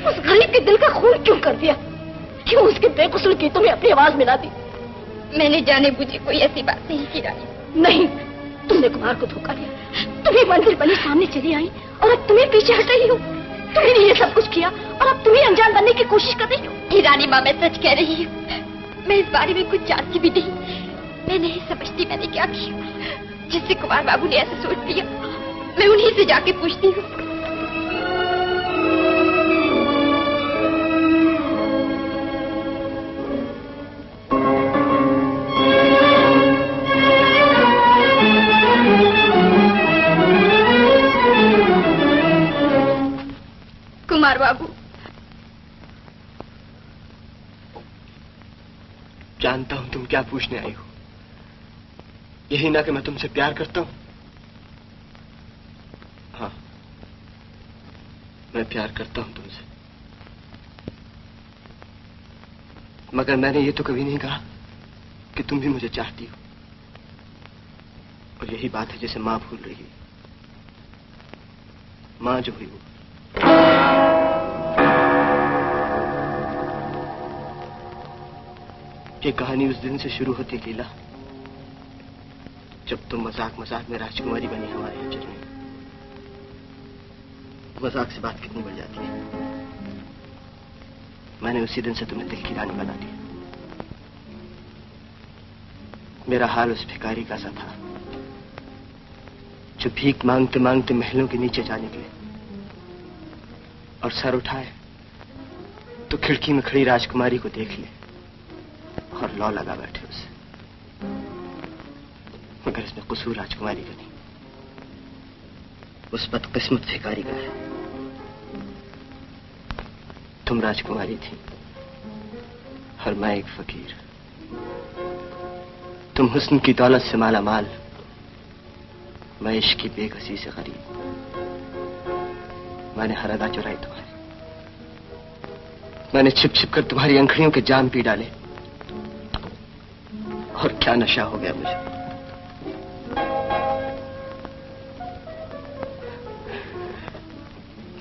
उस गरीब के दिल का खून क्यों कर दिया? क्यों उसके बेकसूर गीतों में अपनी आवाज मिला दी? मैंने जाने बुझे कोई ऐसी बात नहीं की रानी। नहीं, तुमने कुमार को धोखा दिया। तुम्हें मंदिर बनी सामने चली आई और अब तुम्हें पीछे हट रही हो। तुमने ये सब कुछ किया और अब तुम्हें अनजान बनने की कोशिश कर रही हो। ये रानी माँ, मैं सच कह रही हूँ। मैं इस बारे में कुछ जानती भी नहीं। मैं नहीं समझती मैंने क्या किया जिससे कुमार बाबू ने ऐसा सोच दिया। मैं उन्हीं से जाके पूछती हूँ। कुमार बाबू, जानता हूं तुम क्या पूछने आई हो। यही ना कि मैं तुमसे प्यार करता हूं। हाँ, मैं प्यार करता हूं तुमसे, मगर मैंने ये तो कभी नहीं कहा कि तुम भी मुझे चाहती हो। और यही बात है जिसे माँ भूल रही है। माँ जो हुई वो। 「ये कहानी उस दिन से शुरू होती है लीला, जब तुम मजाक मजाक में राजकुमारी बनी हमारे हजर में। मजाक से बात कितनी बढ़ जाती है। मैंने उसी दिन से तुम्हें दिल की रानी बना दिया। मेरा हाल उस भिखारी का सा था जो भीख मांगते मांगते महलों के नीचे जा निकले और सर उठाए तो खिड़की में खड़ी राजकुमारी को देख ले और लौ लगा बैठे उसे। मगर इसमें कसूर राजकुमारी का नहीं, उस बदकिस्मत भिखारी का है। तुम राजकुमारी थी और मैं एक फकीर। तुम हुस्न की दौलत से माला माल, मैं इश्क की बेकसी से गरीब। मैंने हर अदा चुराई तुम्हारी, मैंने छिप छिप कर तुम्हारी अंखड़ियों के जाम पी डाले। और क्या नशा हो गया मुझे।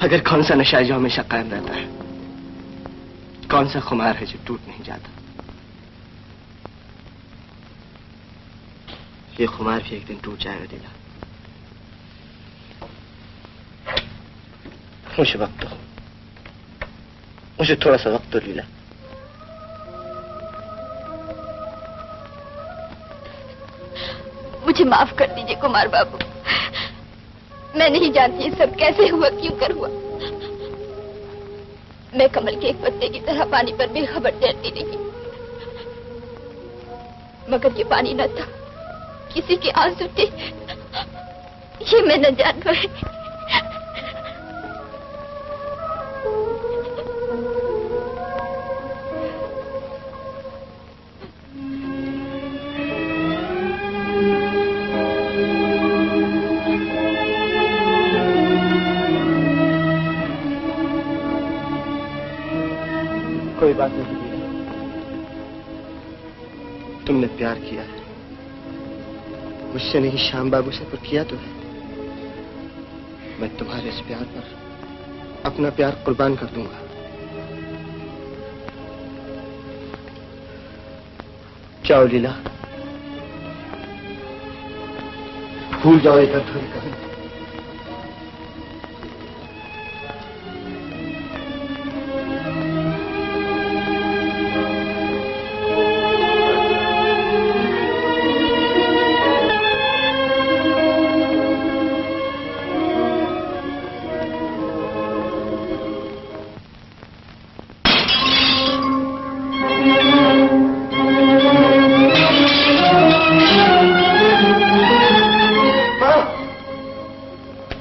अगर कौन सा नशा है जो हमेशा कायम रहता है, कौन सा खुमार है जो टूट नहीं जाता। ये खुमार भी एक दिन टूट जाएगा लीला। मुझे वक्त दो, मुझे थोड़ा सा वक्त दो लीला। मुझे माफ कर दीजिए कुमार बाबू, मैं नहीं जानती ये सब कैसे हुआ, क्यों कर हुआ। मैं कमल के एक पत्ते की तरह पानी पर बेखबर तैरती रही, मगर ये पानी न था, किसी के आंसू थे, ये मैं न जान पाई। कोई बात नहीं, तुमने प्यार किया है मुझसे नहीं, श्याम बाबू से, पर किया तो है। मैं तुम्हारे इस प्यार पर अपना प्यार कुर्बान कर दूंगा। जाओ लीला, भूल जाओ एक अधूरी कहानी।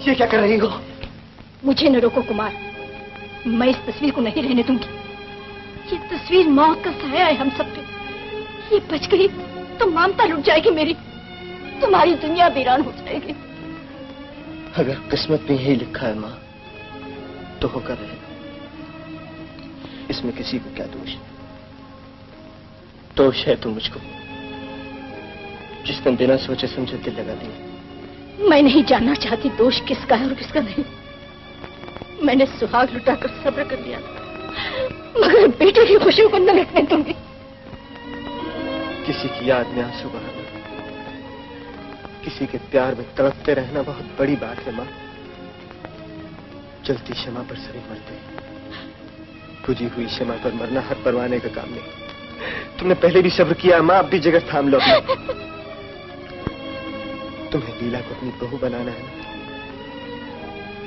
क्या कर रही हो? मुझे न रोको कुमार, मैं इस तस्वीर को नहीं रहने दूंगी। ये तस्वीर मौत का साया है हम सब पे। ये बच गई तो ममता लुट जाएगी मेरी, तुम्हारी दुनिया वीरान हो जाएगी। अगर किस्मत में यही लिखा है माँ, तो होकर रहेगा। इसमें किसी को क्या दोष है? दोष है तो मुझको, जिसने बिना सोचे समझे दिल लगा दिया। मैं नहीं जानना चाहती दोष किसका है और किसका नहीं। मैंने सुहाग लुटाकर सब्र कर लिया, मगर बेटे की खुशियों को न लुटने दूंगी। किसी की याद में आंसू बहाना, किसी के प्यार में तड़पते रहना बहुत बड़ी बात है माँ। जलती क्षमा पर सभी मरते हैं, बुझी हुई क्षमा पर मरना हर परवाने का काम नहीं। तुमने पहले भी सब्र किया माँ, अब भी जगह थाम लो। तुम्हें लीला को अपनी बहू बनाना है ना,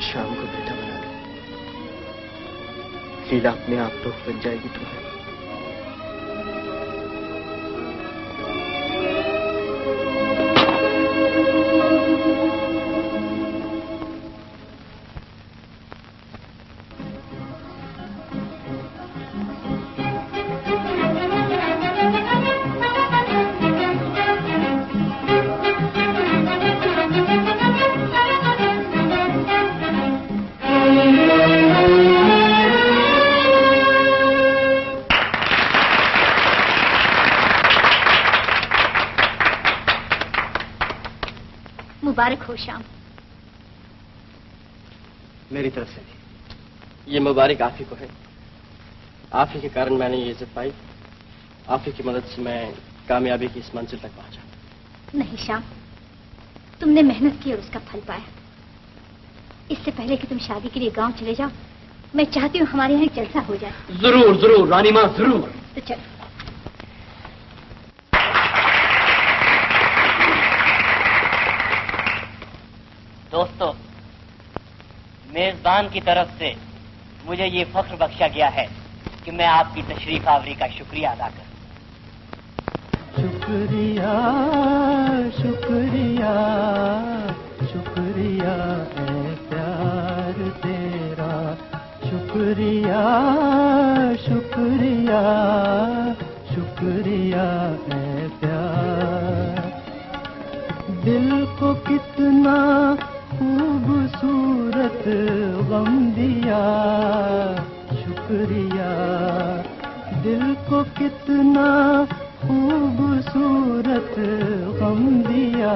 शाम को बेटा बना लो। लीला अपने आप बहू बन जाएगी तुम्हारी। मुबारक हो श्याम। मेरी तरफ से भी ये मुबारक आप ही को है। आप ही के कारण मैंने ये इज्जत पाई आप ही की मदद से मैं कामयाबी की इस मंजिल तक पहुंचा। नहीं श्याम, तुमने मेहनत की और उसका फल पाया। इससे पहले कि तुम शादी के लिए गांव चले जाओ, मैं चाहती हूँ हमारे यहाँ एक जलसा हो जाए। जरूर जरूर रानी माँ, जरूर। तो चलो। दोस्तों, मेजबान की तरफ से मुझे ये फख्र बख्शा गया है कि मैं आपकी तशरीफ आवरी का शुक्रिया अदा करूं। शुक्रिया शुक्रिया शुक्रिया है प्यार तेरा, शुक्रिया शुक्रिया शुक्रिया है प्यार। दिल को कितना खूबसूरत गम दिया, शुक्रिया। दिल को कितना खूबसूरत गम दिया,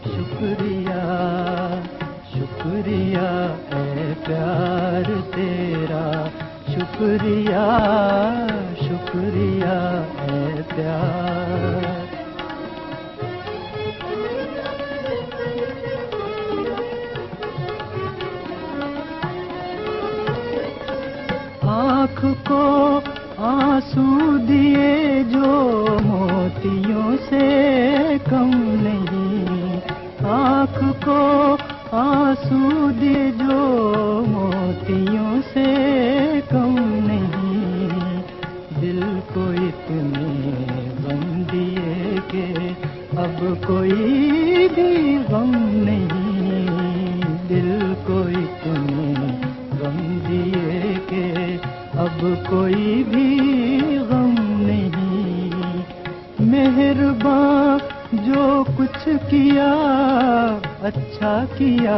शुक्रिया शुक्रिया है प्यार तेरा, शुक्रिया शुक्रिया है प्यार। आँख को आंसू दिए जो मोतियों से कम नहीं, आँख को आंसू दिए जो मोतियों से कम नहीं। दिल को इतने गम दिए कि अब कोई भी गम नहीं, दिल को इतने गम दिए कि अब कोई भी गम नहीं। मेहरबान जो कुछ किया अच्छा किया,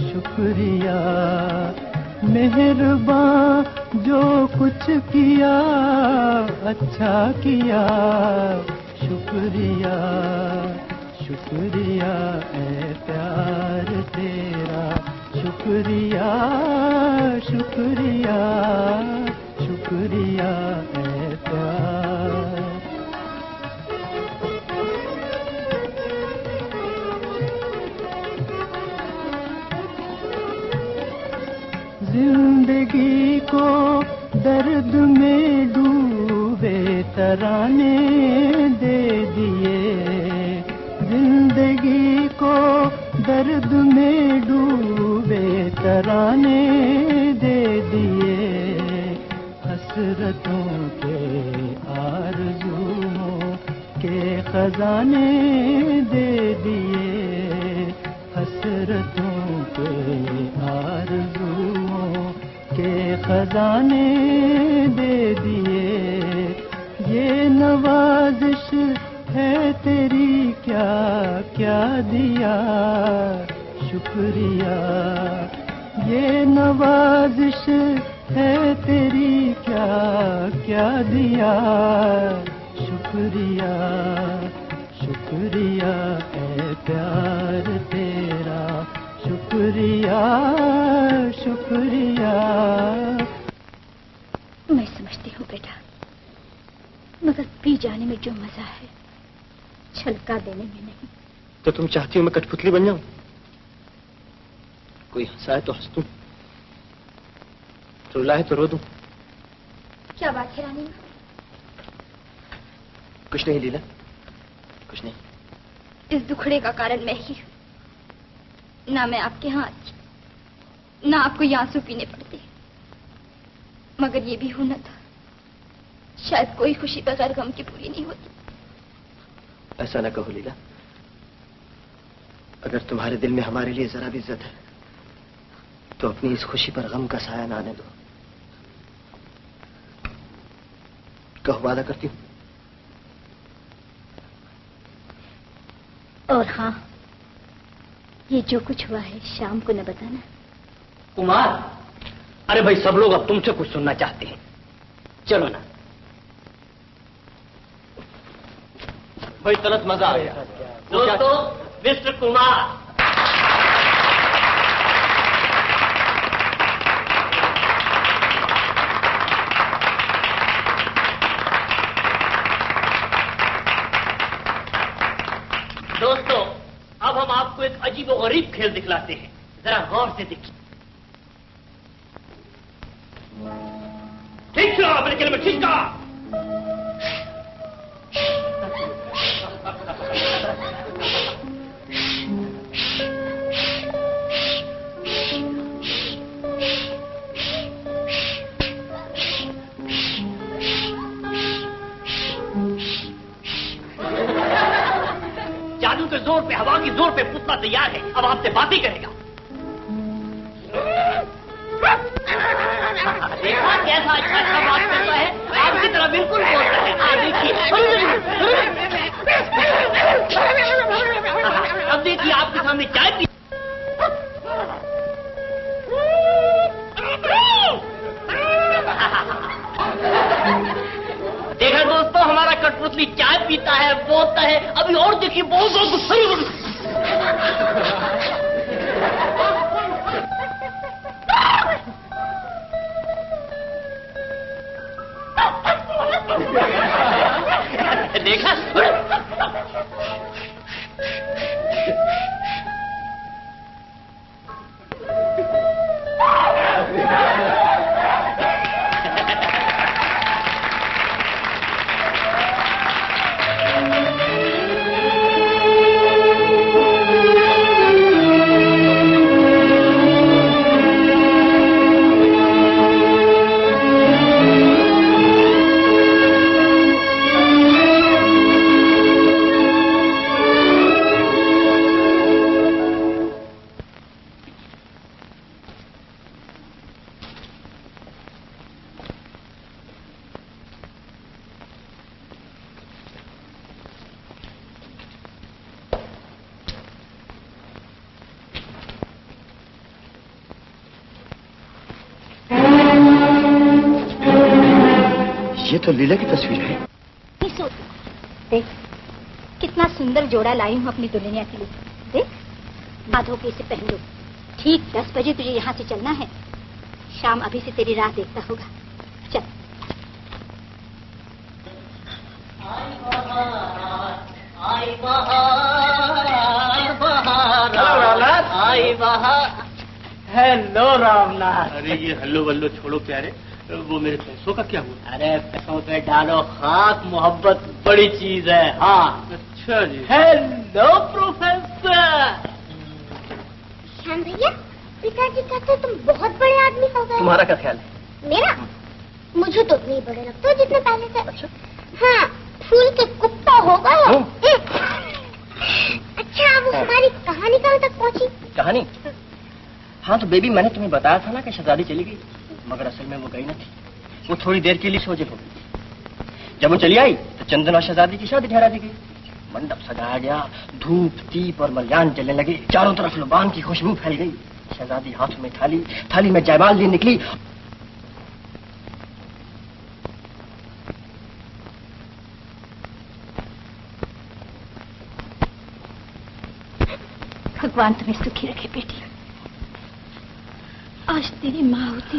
शुक्रिया। मेहरबान जो कुछ किया अच्छा किया, शुक्रिया शुक्रिया है प्यार तेरा, शुक्रिया शुक्रिया शुक्रिया है प्यार। जिंदगी को दर्द में डूबे तराने दे दिए, जिंदगी को दर्द में डूबे तराने दे दिए। हसरतों के आरज़ुओं के खजाने दे दिए, हसरतों के आरज़ुओं के खजाने दे दिए। ये नवाज़िश है तेरी क्या क्या दिया, शुक्रिया। ये नवाज़िश है तेरी क्या क्या दिया, शुक्रिया शुक्रिया है प्यार तेरा, शुक्रिया शुक्रिया। मैं समझती हूँ बेटा, मगर पी जाने में जो मजा है छलका देने में नहीं। तो तुम चाहती हो मैं कठपुतली बन जाऊं? कोई हंसाए तो हंस दूं, रुलाए तो रो दूं। क्या बात है रानी? कुछ नहीं लीला, कुछ नहीं। इस दुखड़े का कारण मैं ही हूं। ना मैं आपके यहाँ आई, ना आपको ये आंसू पीने पड़ते, मगर ये भी होना था। शायद कोई खुशी बगैर गम की पूरी नहीं होती। ऐसा न कहो लीला, अगर तुम्हारे दिल में हमारे लिए जरा भी इज्जत है तो अपनी इस खुशी पर गम का साया न आने दो। कहो, वादा करती हूँ। और हाँ, ये जो कुछ हुआ है शाम को न बताना। कुमार, अरे भाई सब लोग अब तुमसे कुछ सुनना चाहते हैं, चलो ना। भाई तलत मजा आ गया। दोस्तों, मिस्टर कुमार। आपको एक अजीब और गरीब खेल दिखलाते हैं, जरा गौर से देखिए। ठीक है, अपने खेल में ठीक कहा। जादू के जोर पे, हवा के जोर पे पुतला तैयार है, अब आपसे बात ही करेगा। देखा कैसा अच्छा अच्छा बात करता है, आपकी तरह बिल्कुल बोलता है। देखिए, अब देखिए आपके सामने चाय पी। देखा दोस्तों, हमारा कठपुतली चाय पीता है, बोलता है। अभी और देखिए, बहुत देखा। ये तो लीला की तस्वीर है। देख, कितना सुंदर जोड़ा लाई हूँ अपनी दुल्हनिया के लिए। देख, बाधो के इसे पहन लो। ठीक 10 बजे तुझे यहाँ से चलना है। शाम अभी से तेरी राह देखता होगा। चल। आई बहार। हेलो रामनाथ। अरे ये हल्लो वल्लो छोड़ो प्यारे, वो मेरे पैसों का क्या हुआ? अरे पैसों पे डालो खाक, मोहब्बत बड़ी चीज है। हाँ। अच्छा जी। Hello professor. श्याम भैया, पिताजी कहते तुम बहुत बड़े आदमी हो गए। तुम्हारा क्या ख्याल है? मेरा? मुझे तो नहीं बड़े लगते हो जितने पहले से। अच्छा? हाँ, फूल के कुप्पा हो गए। अच्छा, वो हमारी कहानी कहाँ तक पहुँची? कहानी? हाँ तो बेबी, मैंने तुम्हें बताया था ना कि शहजादी चली गई, मगर असल में वो गई न थी। वो थोड़ी देर के लिए सोजे हो गई। जब वो चली आई तो चंदन और शहजादी की शादी ठहरा दी गई। मंडप सजाया गया, धूप दीप और मल्यान जलने लगे, चारों तरफ लुबान की खुशबू फैल गई। शहजादी हाथ में थाली में जयमाल लिए निकली। भगवान तुम्हें सुखी रखे बेटी। आज तेरी माँ होती।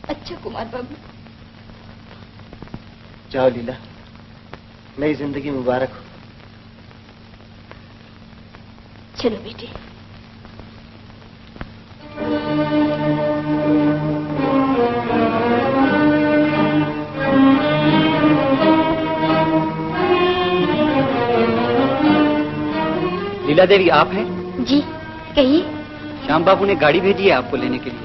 अच्छा कुमार बाबू। जाओ लीला, नई जिंदगी मुबारक हो। चलो बेटी। लीला देवी आप हैं? जी कहिए। श्याम बाबू ने गाड़ी भेजी है आपको लेने के लिए।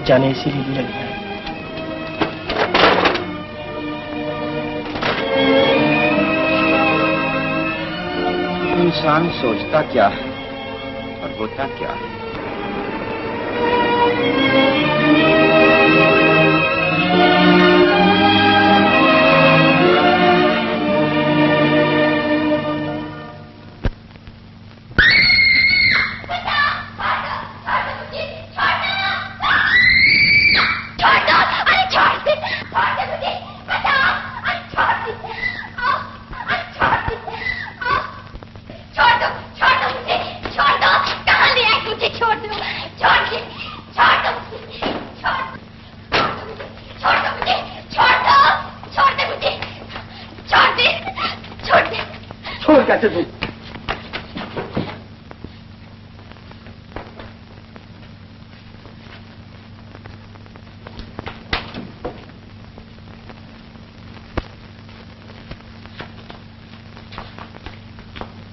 जाने इसीलिए लीला नहीं आई। इंसान सोचता क्या है और होता क्या है। कैसे दूं?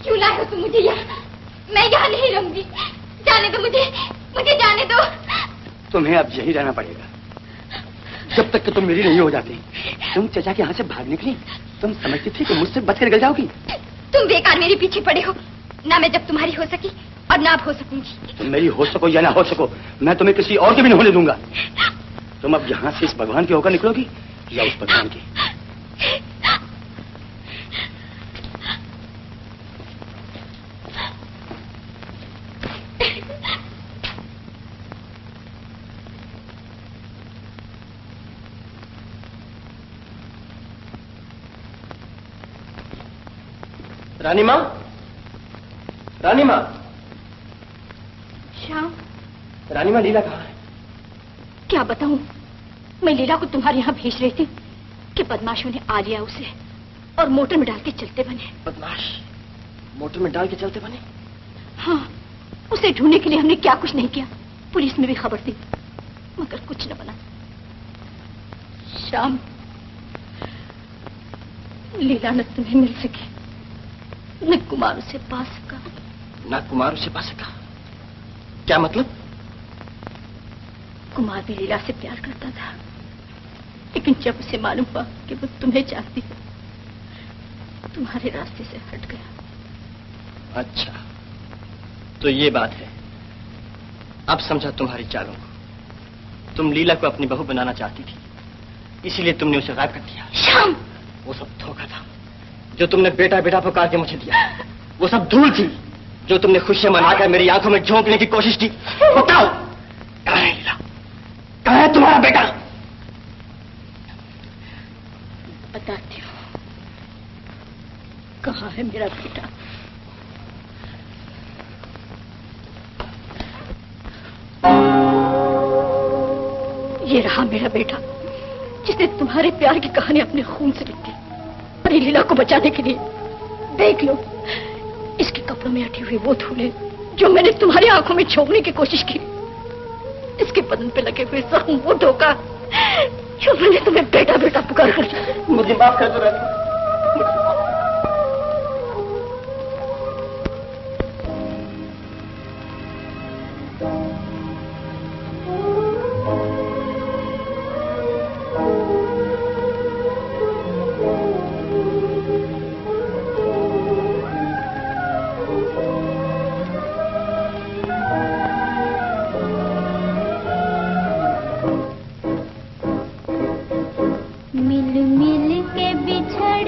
क्यों लाए हो तुम मुझे यहाँ? मैं यहाँ नहीं रहूंगी। जाने दो मुझे, मुझे जाने दो। तुम्हें अब यही रहना पड़ेगा जब तक कि तुम मेरी नहीं हो जाती। तुम चचा के यहाँ से भाग निकली, तुम समझती थी कि मुझसे बचकर निकल जाओगी। तुम बेकार मेरे पीछे पड़े हो। ना मैं जब तुम्हारी हो सकी और ना अब हो सकूंगी। तुम मेरी हो सको या ना हो सको, मैं तुम्हें किसी और के भी नहीं होने दूंगा। तुम अब यहाँ से इस भगवान के होकर निकलोगी या उस भगवान के? रानी माँ, रानी माँ। श्याम। रानी माँ, लीला कहाँ है? क्या बताऊं? मैं लीला को तुम्हारे यहाँ भेज रही थी कि बदमाशों ने आ लिया उसे और मोटर में डाल के चलते बने। बदमाश मोटर में डाल के चलते बने? हाँ, उसे ढूंढने के लिए हमने क्या कुछ नहीं किया। पुलिस में भी खबर दी मगर कुछ न बना। श्याम, लीला न तुम्हें मिल सकी, न कुमार उसे पा सका। ना कुमार उसे पा सका? क्या मतलब? कुमार भी लीला से प्यार करता था, लेकिन जब उसे मालूम हुआ कि वो तुम्हें चाहती है, तुम्हारे रास्ते से हट गया। अच्छा, तो ये बात है। अब समझा तुम्हारी चालों को। तुम लीला को अपनी बहू बनाना चाहती थी, इसीलिए तुमने उसे गायब कर दिया। श्याम, वो सब धोखा था जो तुमने बेटा बेटा पुकार के मुझे दिया। वो सब धूल थी जो तुमने खुशियां मनाकर मेरी आंखों में झोंकने की कोशिश की। बताओ, कहाँ है लीला? कहाँ है तुम्हारा बेटा? बताती हूँ कहाँ है मेरा बेटा। ये रहा मेरा बेटा, जिसने तुम्हारे प्यार की कहानी अपने खून से लिखी और लीला को बचाने के लिए। देख लो, इसके कपड़ों में अटी हुई वो धूलें जो मैंने तुम्हारी आंखों में झोंकने की कोशिश की। इसके बदन पे लगे हुए जख्म, वो धोखा जो मैंने तुम्हें बेटा बेटा पुकार कर। मुझे माफ कर दो रानी। मिल मिल के बिछड़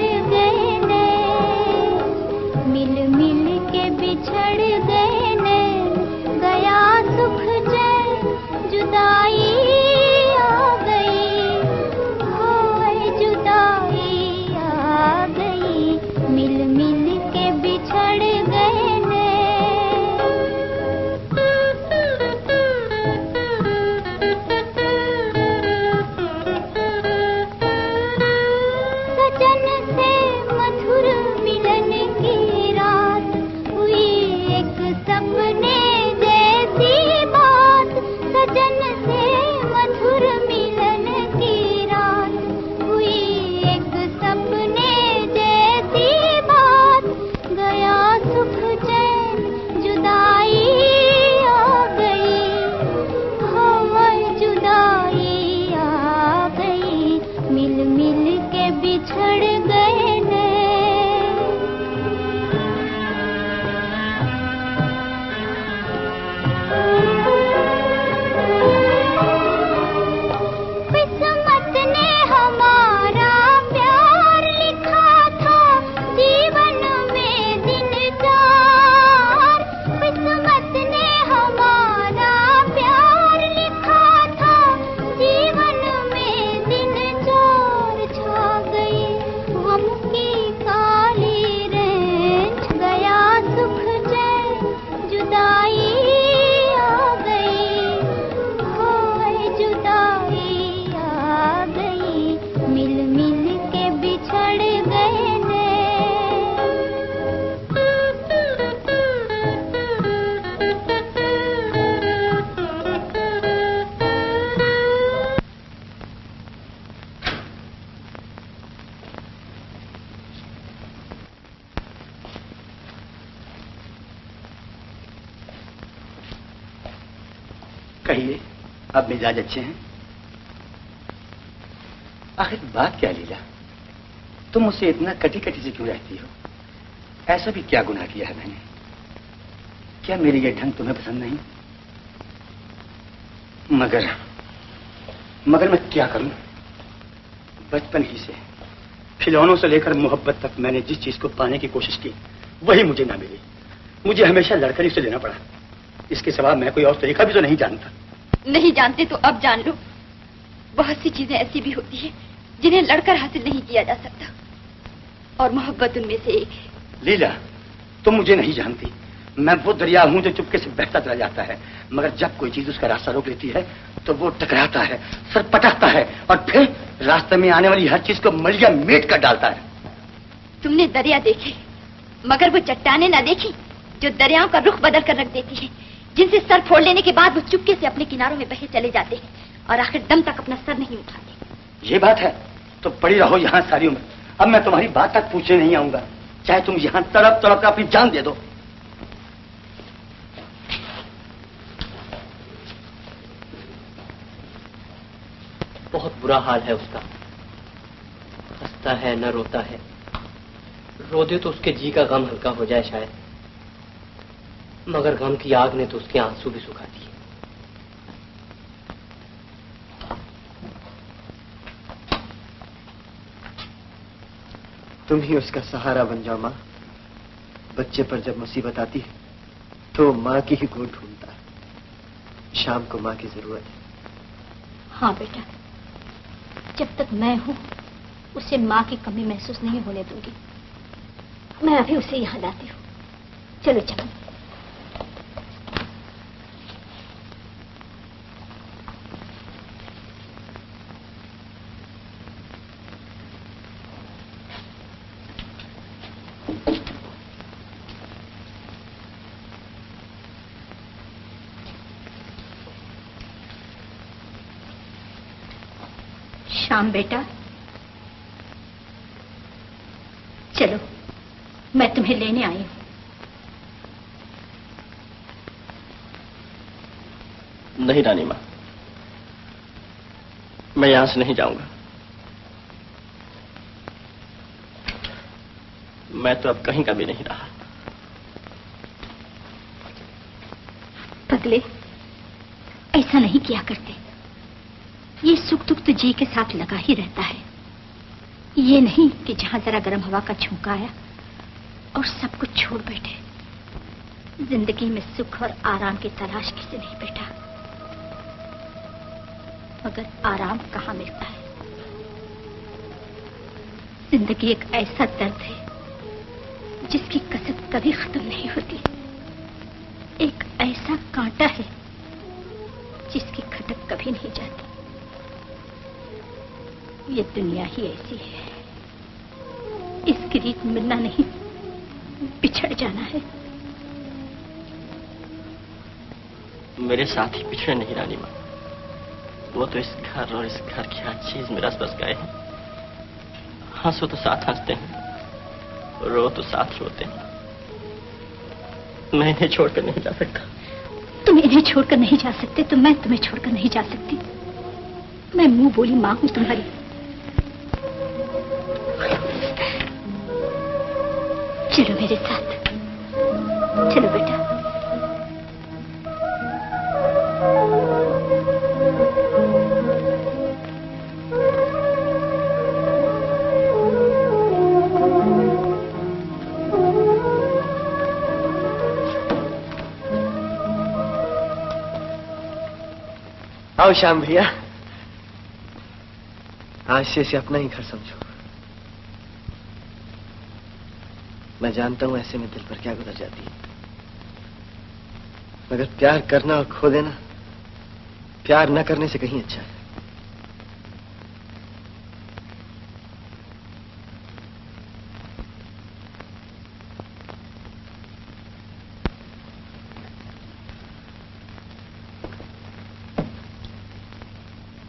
कहिए, अब मिजाज अच्छे हैं? आखिर बात क्या लीला, तुम मुझसे इतना कटी कटी से क्यों रहती हो? ऐसा भी क्या गुनाह किया है मैंने? क्या मेरी ये ढंग तुम्हें पसंद नहीं? मगर मैं क्या करूं? बचपन ही से, खिलौनों से लेकर मोहब्बत तक मैंने जिस चीज को पाने की कोशिश की वही मुझे ना मिली। मुझे हमेशा लड़कर से लेना पड़ा। इसके सिवा मैं कोई और तरीका भी तो नहीं जानता। नहीं जानते तो अब जान लो। बहुत सी चीजें ऐसी भी होती है जिन्हें लड़कर हासिल नहीं किया जा सकता, और मोहब्बत उनमें से एक है। लीला, तुम मुझे नहीं जानती। मैं वो दरिया हूं जो चुपके से बहता चला जाता है, मगर जब कोई चीज उसका रास्ता रोक लेती है तो वो टकराता है, सर पटकता है और फिर रास्ते में आने वाली हर चीज को मलिया मीट कर डालता है। तुमने दरिया देखे, मगर वो चट्टाने ना देखी जो दरियाओं का रुख बदल कर रख देती है, जिनसे सर फोड़ लेने के बाद वो चुपके से अपने किनारों में बहे चले जाते हैं और आखिर दम तक अपना सर नहीं उठाते। ये बात है तो पड़ी रहो यहाँ सारी उम्र। अब मैं तुम्हारी बात तक पूछने नहीं आऊंगा, चाहे तुम यहाँ तड़प तड़प कर अपनी जान दे दो। बहुत बुरा हाल है उसका। हंसता है न रोता है। रो दे तो उसके जी का गम हल्का हो जाए शायद, मगर गम की आग ने तो उसके आंसू भी सुखा दिए। तुम ही उसका सहारा बन जाओ माँ। बच्चे पर जब मुसीबत आती है तो माँ की ही गोद ढूंढता है। शाम को माँ की जरूरत है। हाँ बेटा, जब तक मैं हूँ उसे माँ की कमी महसूस नहीं होने दूंगी। मैं अभी उसे यहाँ लाती हूँ। चलो चलो। श्याम बेटा, चलो मैं तुम्हें लेने आई हूं। नहीं रानी माँ, मैं यहां से नहीं जाऊंगा। मैं तो अब कहीं का भी नहीं रहा। पगले, ऐसा नहीं किया करते। ये सुख दुख तो जी के साथ लगा ही रहता है। ये नहीं कि जहां जरा गर्म हवा का झोंका आया और सब कुछ छोड़ बैठे। जिंदगी में सुख और आराम की तलाश किसे नहीं बेटा, मगर आराम कहाँ मिलता है। जिंदगी एक ऐसा दर्द है जिसकी कसरत कभी खत्म नहीं होती। एक ऐसा कांटा है जिसकी खटक कभी नहीं जाती। ये दुनिया ही ऐसी है। इसकी रीत मिलना नहीं, बिछड़ जाना है। मेरे साथ ही पिछड़े नहीं रानी माँ। वो तो इस घर और इस घर की हर चीज में रस बस गए हैं। हंसो तो साथ हंसते हैं, रो तो साथ रोते हैं। मैं इन्हें छोड़कर नहीं जा सकता। तुम इन्हें छोड़कर नहीं जा सकते तो मैं तुम्हें छोड़कर नहीं जा सकती। मैं मुंह बोली माँ हूं तुम्हारी। चलो मेरे साथ, चलो बेटा। आओ श्याम भैया, आज से इसे अपना ही घर समझो। मैं जानता हूं ऐसे में दिल पर क्या गुजर जाती है, मगर प्यार करना और खो देना प्यार न करने से कहीं अच्छा है।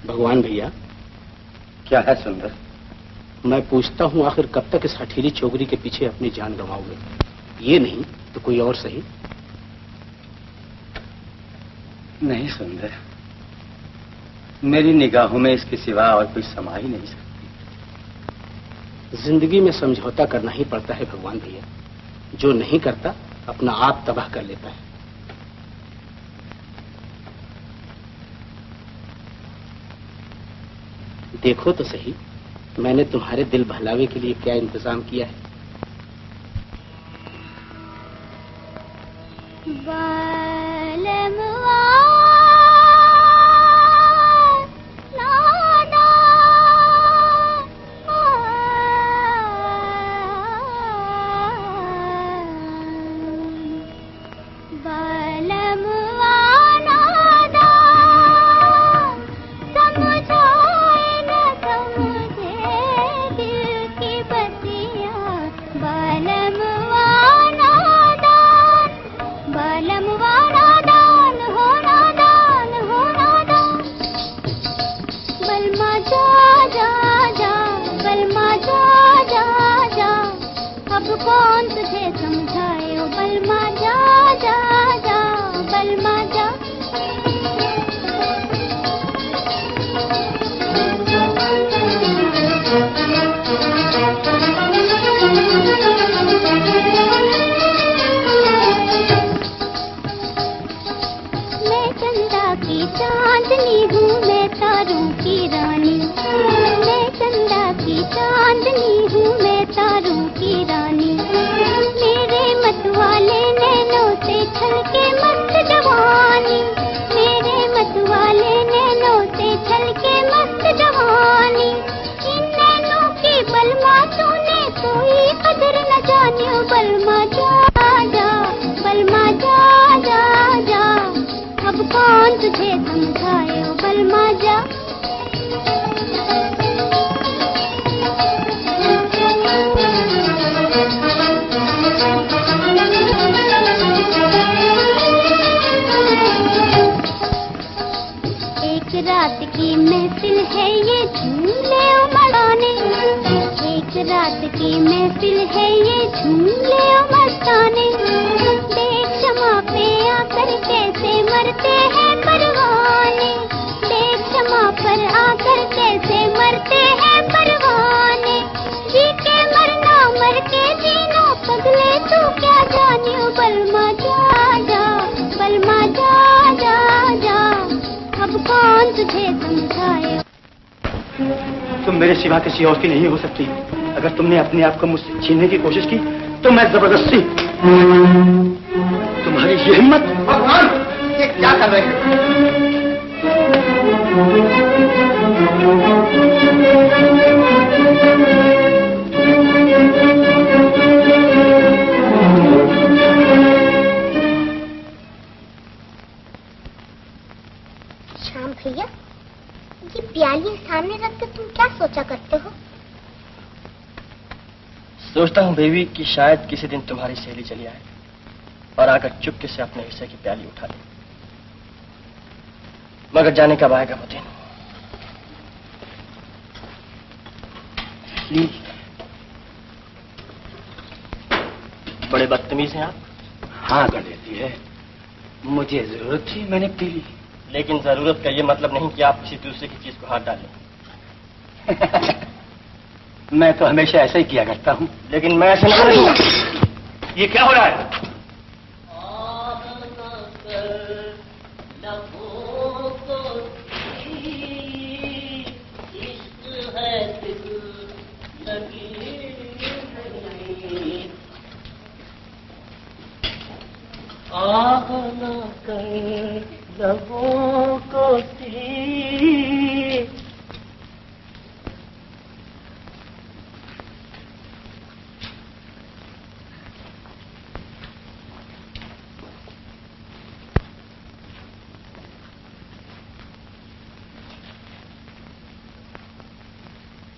भगवान भैया, क्या है सुंदर? मैं पूछता हूँ आखिर कब तक इस हठीली छोकरी के पीछे अपनी जान गंवाओगे? ये नहीं तो कोई और सही। नहीं सुंदर, मेरी निगाहों में इसके सिवा और कोई समा ही नहीं सकती। जिंदगी में समझौता करना ही पड़ता है भगवान भैया। जो नहीं करता अपना आप तबाह कर लेता है। देखो तो सही, मैंने तुम्हारे दिल बहलावे के लिए क्या इंतजाम किया है। तुम मेरे सिवा किसी और की नहीं हो सकती। अगर तुमने अपने आप को मुझसे छीनने की कोशिश की तो मैं जबरदस्ती। तुम्हारी ये हिम्मत! भगवान, ये क्या कर रहे हैं? श्याम भैया, ये प्याली सामने रख के तुम क्या सोचा करते हो? सोचता हूँ बेबी कि शायद किसी दिन तुम्हारी सहेली चली आए और आकर चुपके से अपने हिस्से की प्याली उठा ले। मगर जाने कब आएगा वो दिन। प्लीज। बड़े बदतमीज हैं आप। हाँ गणेश है, मुझे जरूरत थी, मैंने पी ली। लेकिन जरूरत का ये मतलब नहीं कि आप किसी दूसरे की चीज को हाथ डालें। मैं तो हमेशा ऐसा ही किया करता हूँ। लेकिन मैं ऐसा नहीं। ये क्या हो रहा है? लबों को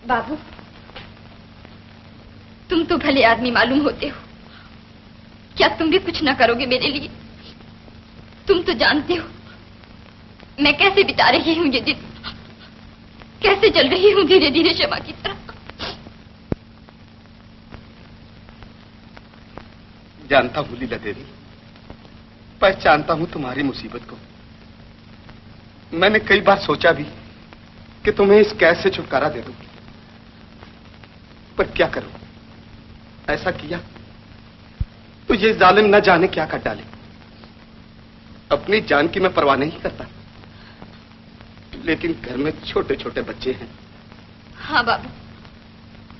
बाबू, तुम तो भले आदमी मालूम होते हो। क्या तुम भी कुछ ना करोगे मेरे लिए? तुम तो जानते हो मैं कैसे बिता रही हूँ ये दिन, कैसे चल रही हूँ धीरे धीरे शमा की तरह। जानता हूँ लीला देवी, पहचानता हूँ तुम्हारी मुसीबत को। मैंने कई बार सोचा भी कि तुम्हें इस कैद से छुटकारा दे दूं, पर क्या करूं? ऐसा किया तो ये जालिम न जाने क्या कर डाले। अपनी जान की मैं परवाह नहीं करता, लेकिन घर में छोटे छोटे बच्चे हैं। हाँ बाबू,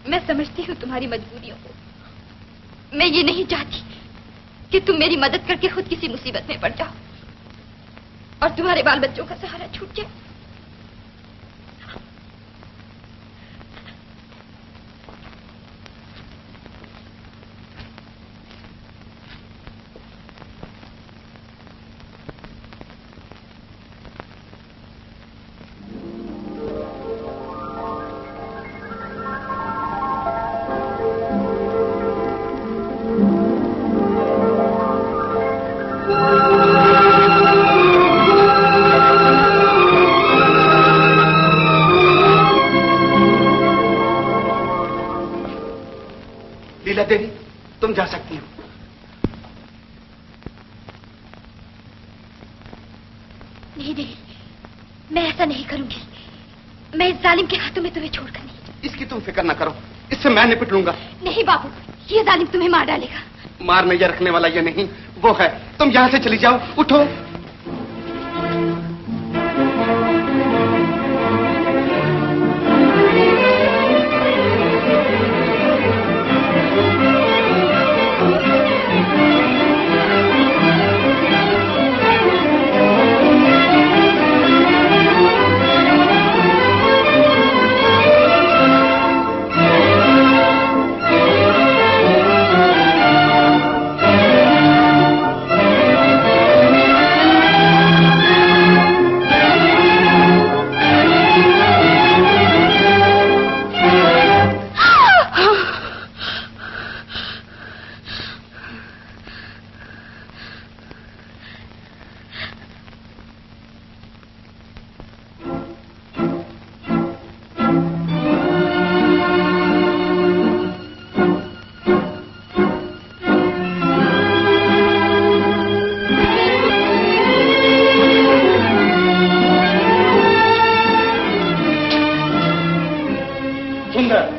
मैं समझती हूँ तुम्हारी मजबूरियों को। मैं ये नहीं चाहती कि तुम मेरी मदद करके खुद किसी मुसीबत में पड़ जाओ और तुम्हारे बाल बच्चों का सहारा छूट जाए। देवी, तुम जा सकती हो। नहीं नहीं, मैं ऐसा नहीं करूंगी। मैं इस जालिम के हाथों में तुम्हें छोड़कर नहीं। इसकी तुम फिक्र ना करो, इससे मैं निपट लूंगा। नहीं बाबू, ये जालिम तुम्हें मार डालेगा। मार नजर रखने वाला ये नहीं, वो है। तुम यहां से चली जाओ, उठो।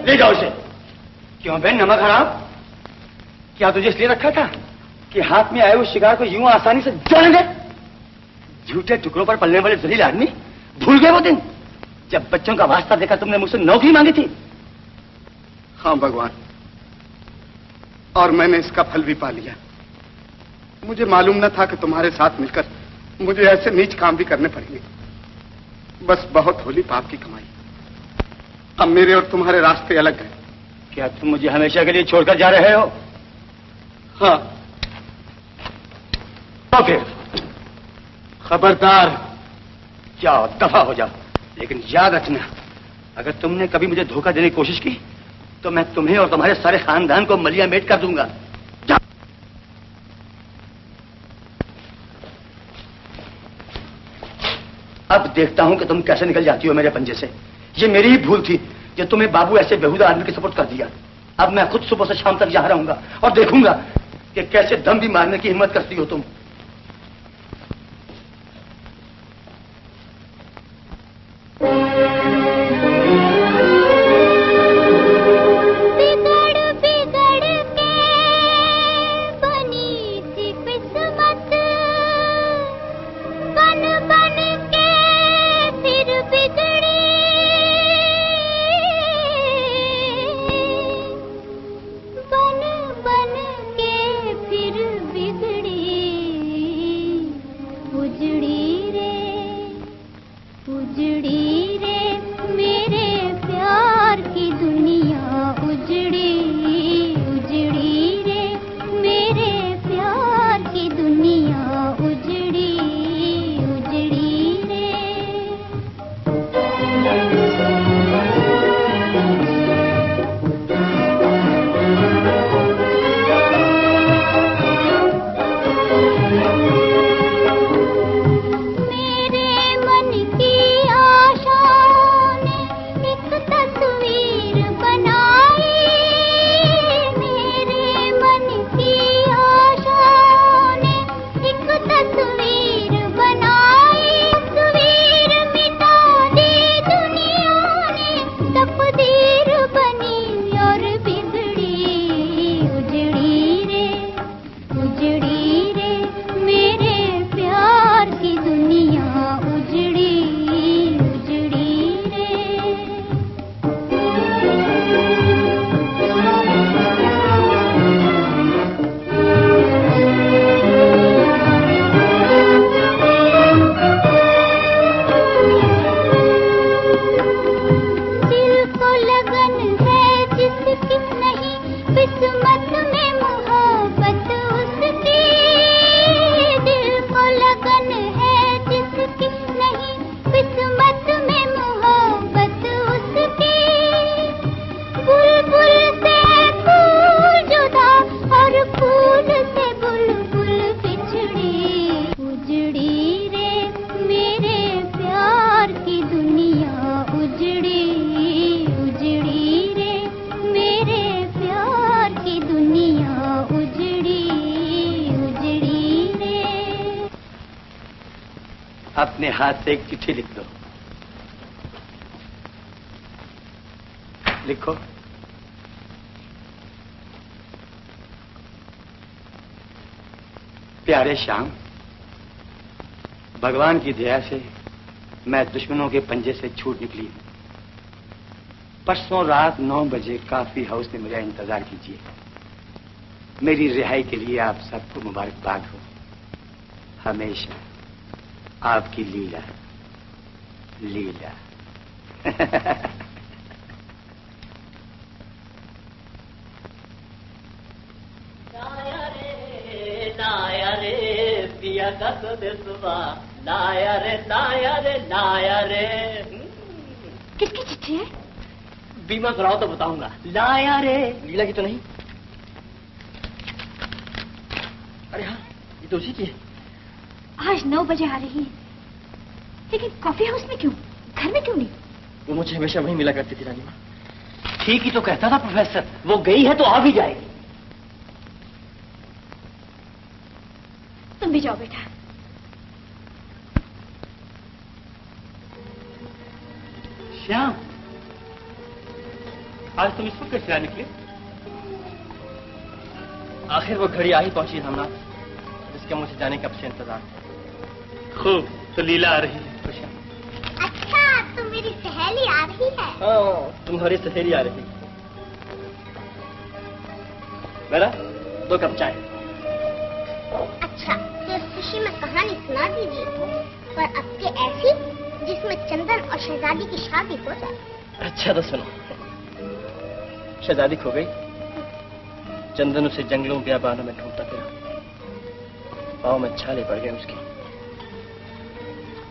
ले जाओ इसे। क्यों बहन, नमक हराम? क्या तुझे इसलिए रखा था कि हाथ में आए हुए शिकार को यूं आसानी से जाने दे? झूठे टुकड़ों पर पलने वाले जलील आदमी, भूल गए वो दिन जब बच्चों का वास्ता देकर तुमने मुझसे नौकरी मांगी थी? हाँ भगवान, और मैंने इसका फल भी पा लिया। मुझे मालूम न था कि तुम्हारे साथ मिलकर मुझे ऐसे नीच काम भी करने पड़ेंगे। बस बहुत होली पाप की कमाई। अब मेरे और तुम्हारे रास्ते अलग हैं। क्या तुम मुझे हमेशा के लिए छोड़कर जा रहे हो? हाँ। तो फिर खबरदार, जाओ, दफा हो जाओ। लेकिन याद रखना, अगर तुमने कभी मुझे धोखा देने की कोशिश की तो मैं तुम्हें और तुम्हारे सारे खानदान को मलिया मेट कर दूंगा। जाओ। अब देखता हूं कि तुम कैसे निकल जाती हो मेरे पंजे से। ये मेरी ही भूल थी कि तुम्हें बाबू ऐसे बेहुदा आदमी के सपोर्ट कर दिया। अब मैं खुद सुबह से शाम तक यहाँ रहूंगा और देखूंगा कि कैसे दम भी मारने की हिम्मत करती हो तुम। हाथ से एक चिट्ठी लिख दो। लिखो। प्यारे श्याम, भगवान की दया से मैं दुश्मनों के पंजे से छूट निकली हूं। परसों रात 9 बजे काफी हाउस में मेरा इंतजार कीजिए। मेरी रिहाई के लिए आप सबको मुबारकबाद हो। हमेशा आपकी लीला लीला। लाया रे पिया का तो देसवा, लाया रे लाया रे लाया रे। किसकी चिट्ठी है? बीमा कराओ तो बताऊंगा। लाया रे। लीला की तो नहीं? अरे हाँ, ये तो उसी की है। आज 9 बजे आ रही है, लेकिन कॉफी हाउस में क्यों? घर में क्यों नहीं? वो मुझे हमेशा वहीं मिला करती थी रानी माँ। ठीक ही तो कहता था प्रोफेसर, वो गई है तो आ भी जाएगी। तुम भी जाओ बेटा। श्याम, आज तुम इस वक्त कैसे आ निकले? आखिर वो घड़ी आ ही पहुंची रामनाथ, जिसके मुझे जाने का अब से इंतजार था। खूब, तो लीला आ रही है। खुश है। अच्छा, तो मेरी सहेली आ रही है। हाँ, तुम्हारी सहेली आ रही है। मेरा 2 कप चाय। अच्छा, तो इस खुशी में कहानी सुना दीजिए, पर अब के ऐसी जिसमें चंदन और शहजादी की शादी हो जाए। अच्छा तो सुनो। शहजादी खो गई, चंदन उसे जंगलों बियाबानों में ढूंढता फिरा, पाँव में छाले पड़ गए उसके।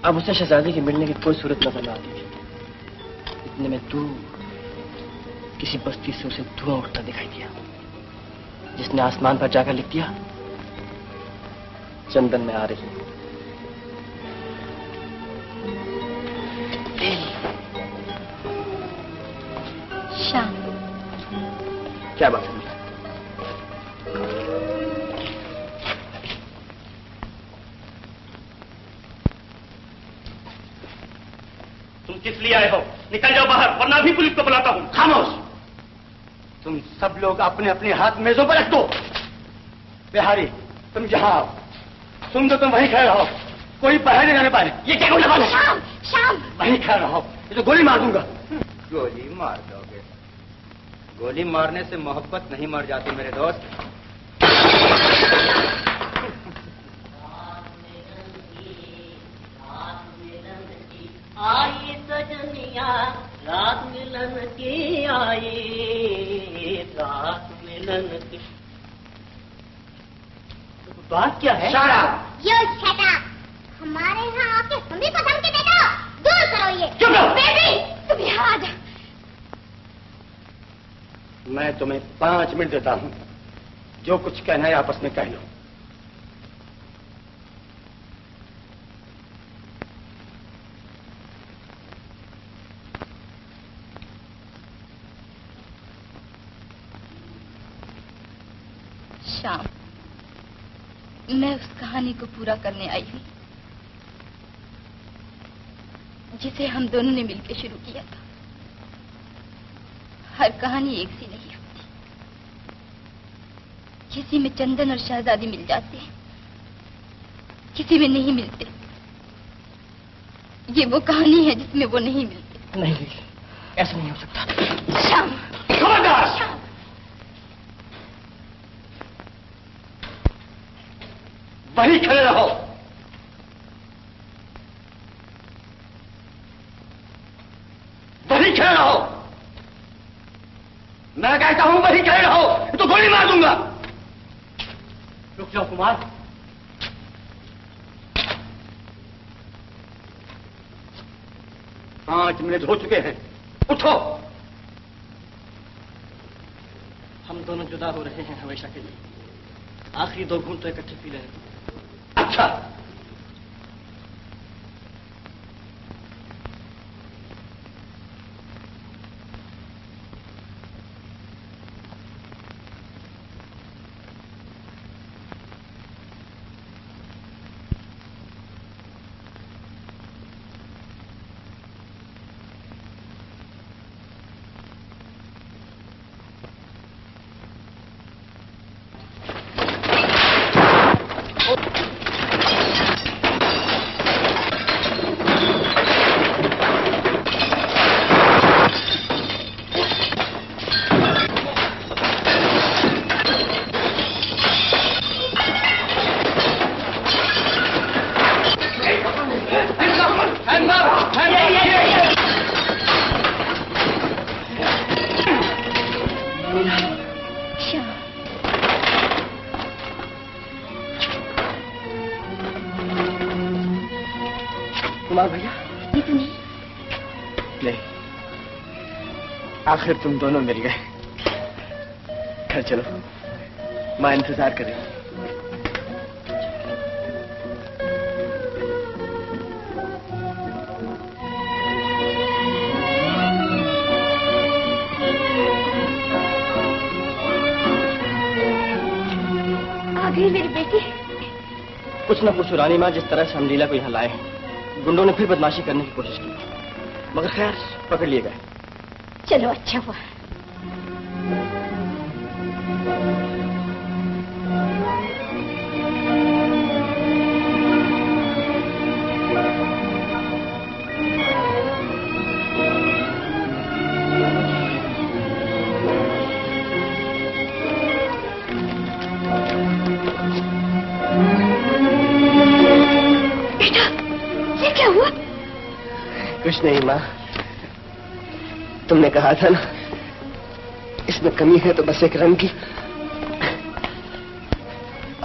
अब उसे शहजादी के मिलने की कोई सूरत नजर न आती थी। इतने में दूर किसी बस्ती से उसे धुआं उठता दिखाई दिया, जिसने आसमान पर जाकर लिख दिया, चंदन में आ रही है। श्याम, क्या बात है? तुम किस लिए आए हो? निकल जाओ बाहर, वरना अभी पुलिस को बुलाता हूँ। खामोश! तुम सब लोग अपने अपने हाथ मेजों पर रख दो। बिहारी, तुम यहाँ आओ। तुम वहीं खड़े रहो, कोई बाहर नहीं जाने पाए। ये क्या बोलने वाले? श्याम, श्याम, वहीं खड़े रहो, ये तो गोली मार दूंगा। गोली मार दोगे? गोली मारने से मोहब्बत नहीं मर जाती मेरे दोस्त। आई सजनिया रात मिलन की, आई रात मिलन की। तो बात क्या है? यो शटा, हमारे यहाँ आके हमें को धमकी देते हो? दूर करो ये। चुप रहो। बेबी, तुम यहाँ आ जाओ। मैं तुम्हें 5 मिनट देता हूँ, जो कुछ कहना है आपस में कह लो। श्याम, मैं उस कहानी को पूरा करने आई हूँ जिसे हम दोनों ने मिलकर शुरू किया था। हर कहानी एक सी नहीं होती, किसी में चंदन और शहजादी मिल जाते हैं, किसी में नहीं मिलते। ये वो कहानी है जिसमें वो नहीं मिलते। नहीं, ऐसा नहीं हो सकता। श्याम, खबरदार! श्याम, वहीं खड़े रहो। वहीं खड़े रहो। मैं कहता हूं वहीं खड़े रहो, तो गोली मार दूंगा। रुक जाओ कुमार। पांच मिनट हो चुके हैं, उठो। हम दोनों जुदा हो रहे हैं हमेशा के लिए। आखिरी 2 घूंट तो इकट्ठे पी लेने। अच्छा, ले, आखिर तुम दोनों मिल गए। घर चलो, माँ इंतजार कर रही है। आ गई मेरी बेटी। कुछ न पूछो रानी माँ, जिस तरह से हम लीला को यहाँ लाए हैं, गुंडों ने फिर बदमाशी करने की कोशिश की, मगर खैर पकड़ लिए गए। चलो अच्छा हुआ। कुछ नहीं माँ, तुमने कहा था ना इसमें कमी है तो बस एक रंग की।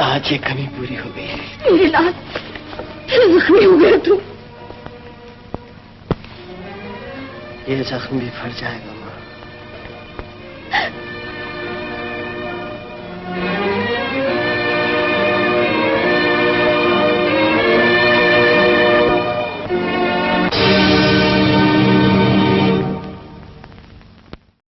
आज ये कमी पूरी हो गई। मेरे लाल, जख्मी हो गया तू। ये जख्म भी भर जाएगा।